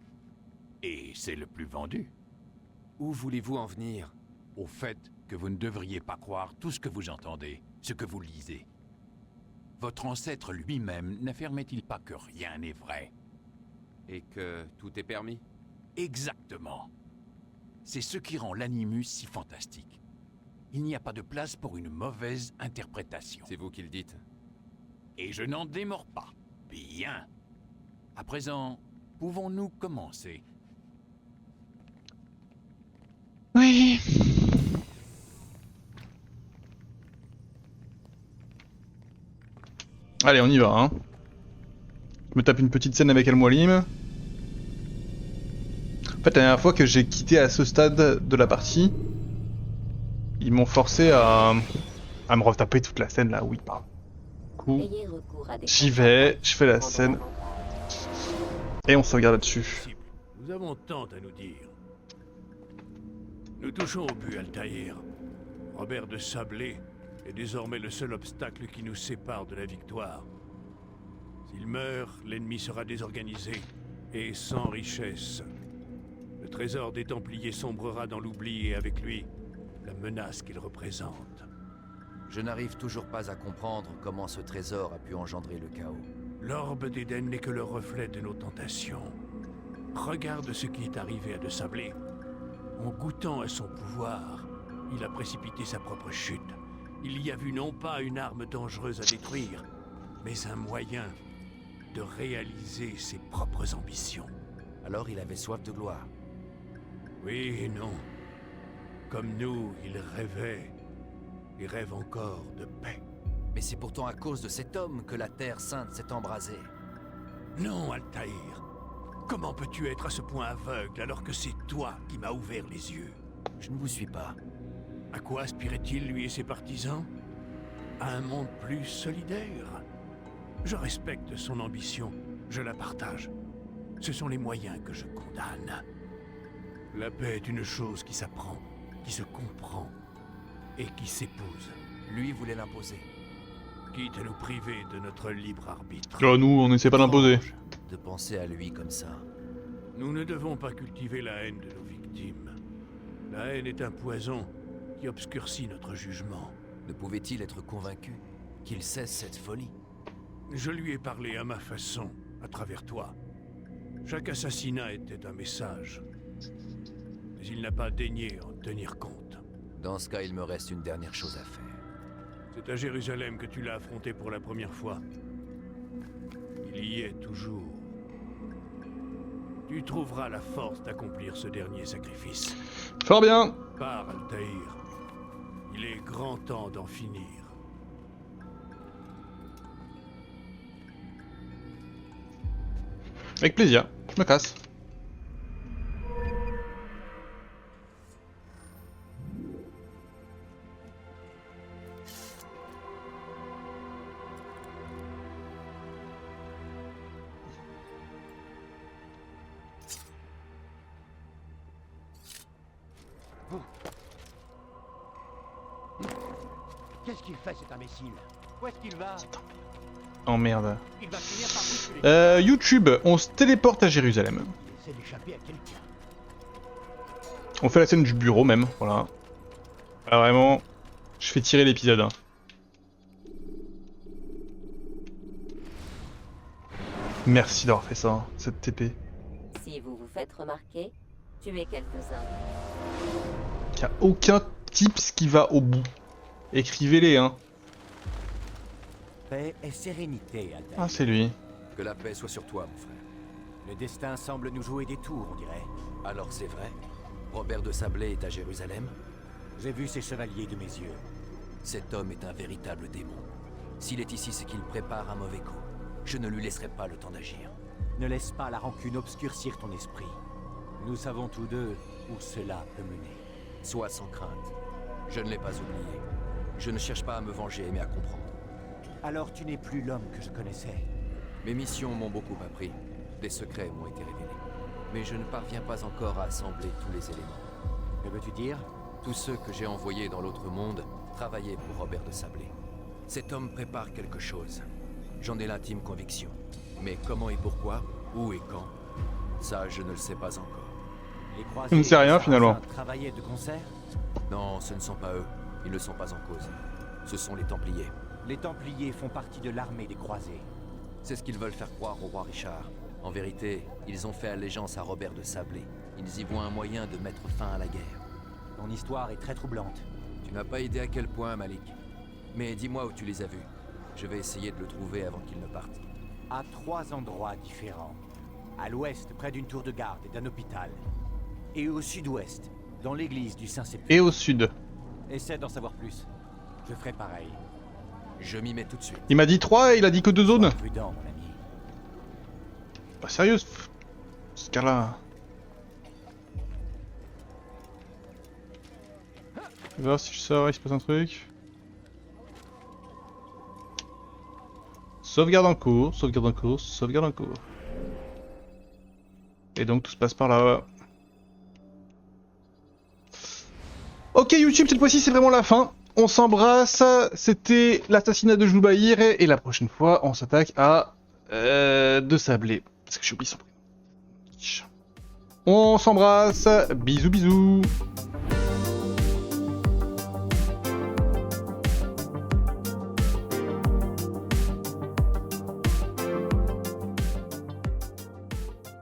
Et c'est le plus vendu. Où voulez-vous en venir? Au fait que vous ne devriez pas croire tout ce que vous entendez, ce que vous lisez. Votre ancêtre lui-même n'affirmait-il pas que rien n'est vrai? Et que tout est permis? Exactement. C'est ce qui rend l'Animus si fantastique. Il n'y a pas de place pour une mauvaise interprétation. C'est vous qui le dites. Et je n'en démords pas. Bien. À présent, pouvons-nous commencer? Oui. Allez, on y va, hein. Je me tape une petite scène avec Al-Mualim. En fait, la dernière fois que j'ai quitté à ce stade de la partie, ils m'ont forcé à me retaper toute la scène là, oui, pardon. J'y vais, je fais la scène. Et on sauvegarde là-dessus. Nous avons tant à nous dire. Nous touchons au but, Altaïr. Robert de Sablé est désormais le seul obstacle qui nous sépare de la victoire. S'il meurt, l'ennemi sera désorganisé et sans richesse. Le trésor des Templiers sombrera dans l'oubli et avec lui, la menace qu'il représente. Je n'arrive toujours pas à comprendre comment ce trésor a pu engendrer le chaos. L'orbe d'Éden n'est que le reflet de nos tentations. Regarde ce qui est arrivé à De Sablé. En goûtant à son pouvoir, il a précipité sa propre chute. Il y a vu non pas une arme dangereuse à détruire, mais un moyen de réaliser ses propres ambitions. Alors il avait soif de gloire. Oui et non. Comme nous, il rêvait, et rêve encore de paix. Mais c'est pourtant à cause de cet homme que la Terre Sainte s'est embrasée. Non, Altaïr. Comment peux-tu être à ce point aveugle alors que c'est toi qui m'as ouvert les yeux? Je ne vous suis pas. À quoi aspirait-il, lui et ses partisans? À un monde plus solidaire? Je respecte son ambition, je la partage. Ce sont les moyens que je condamne. La paix est une chose qui s'apprend, qui se comprend et qui s'épouse. Lui voulait l'imposer. Quitte à nous priver de notre libre arbitre. Oh, nous, on n'essaie pas d'imposer. De penser à lui comme ça. Nous ne devons pas cultiver la haine de nos victimes. La haine est un poison qui obscurcit notre jugement. Ne pouvait-il être convaincu qu'il cesse cette folie? Je lui ai parlé à ma façon, à travers toi. Chaque assassinat était un message. Mais il n'a pas daigné en tenir compte. Dans ce cas, il me reste une dernière chose à faire. C'est à Jérusalem que tu l'as affronté pour la première fois. Il y est toujours. Tu trouveras la force d'accomplir ce dernier sacrifice. Fort bien. Pars, Altaïr. Il est grand temps d'en finir. Avec plaisir. Je me casse. Qu'est-ce qu'il fait cet imbécile? Où est-ce qu'il va? Oh merde. Il va finir par bousculer. YouTube, on se téléporte à Jérusalem. Il essaie d'échapper à quelqu'un. On fait la scène du bureau même, voilà. Ah, vraiment, je fais tirer l'épisode. Hein. Merci d'avoir fait ça, hein, cette TP. Si vous vous faites remarquer, tuez quelques-uns. Il n'y a aucun tips qui va au bout. Écrivez-les, hein. Paix et sérénité, Altaïr. Ah, c'est lui. Que la paix soit sur toi, mon frère. Le destin semble nous jouer des tours, on dirait. Alors c'est vrai? Robert de Sablé est à Jérusalem? J'ai vu ces chevaliers de mes yeux. Cet homme est un véritable démon. S'il est ici, c'est qu'il prépare un mauvais coup. Je ne lui laisserai pas le temps d'agir. Ne laisse pas la rancune obscurcir ton esprit. Nous savons tous deux où cela peut mener. Sois sans crainte. Je ne l'ai pas oublié. Je ne cherche pas à me venger, mais à comprendre. Alors tu n'es plus l'homme que je connaissais. Mes missions m'ont beaucoup appris. Des secrets m'ont été révélés. Mais je ne parviens pas encore à assembler tous les éléments. Que veux-tu dire? Tous ceux que j'ai envoyés dans l'autre monde travaillaient pour Robert de Sablé. Cet homme prépare quelque chose. J'en ai l'intime conviction. Mais comment et pourquoi, où et quand, ça je ne le sais pas encore. Les croisés Je ne sais rien finalement. Travaillaient de concert? Non, ce ne sont pas eux. Ils ne sont pas en cause. Ce sont les Templiers. Les Templiers font partie de l'armée des croisés. C'est ce qu'ils veulent faire croire au roi Richard. En vérité, ils ont fait allégeance à Robert de Sablé. Ils y voient un moyen de mettre fin à la guerre. Ton histoire est très troublante. Tu n'as pas idée à quel point, Malik. Mais dis-moi où tu les as vus. Je vais essayer de le trouver avant qu'il ne parte. À 3 endroits différents. À l'ouest, près d'une tour de garde et d'un hôpital. Et au sud-ouest, dans l'église du Saint-Sépulcre. Et au sud. Essaie d'en savoir plus. Je ferai pareil. Je m'y mets tout de suite. Il m'a dit 3 et il a dit que 2 zones. Prudent, mon ami. Pas sérieux, ce cas-là. Je vais voir si je sors, il se passe un truc. Sauvegarde en cours, sauvegarde en cours, sauvegarde en cours. Et donc tout se passe par là. Ok YouTube, cette fois-ci c'est vraiment la fin. on s'embrasse. C'était l'assassinat de Joubaïr et la prochaine fois, on s'attaque à de Sablé. Parce que j'ai oublié son prénom. On s'embrasse. Bisous, bisous.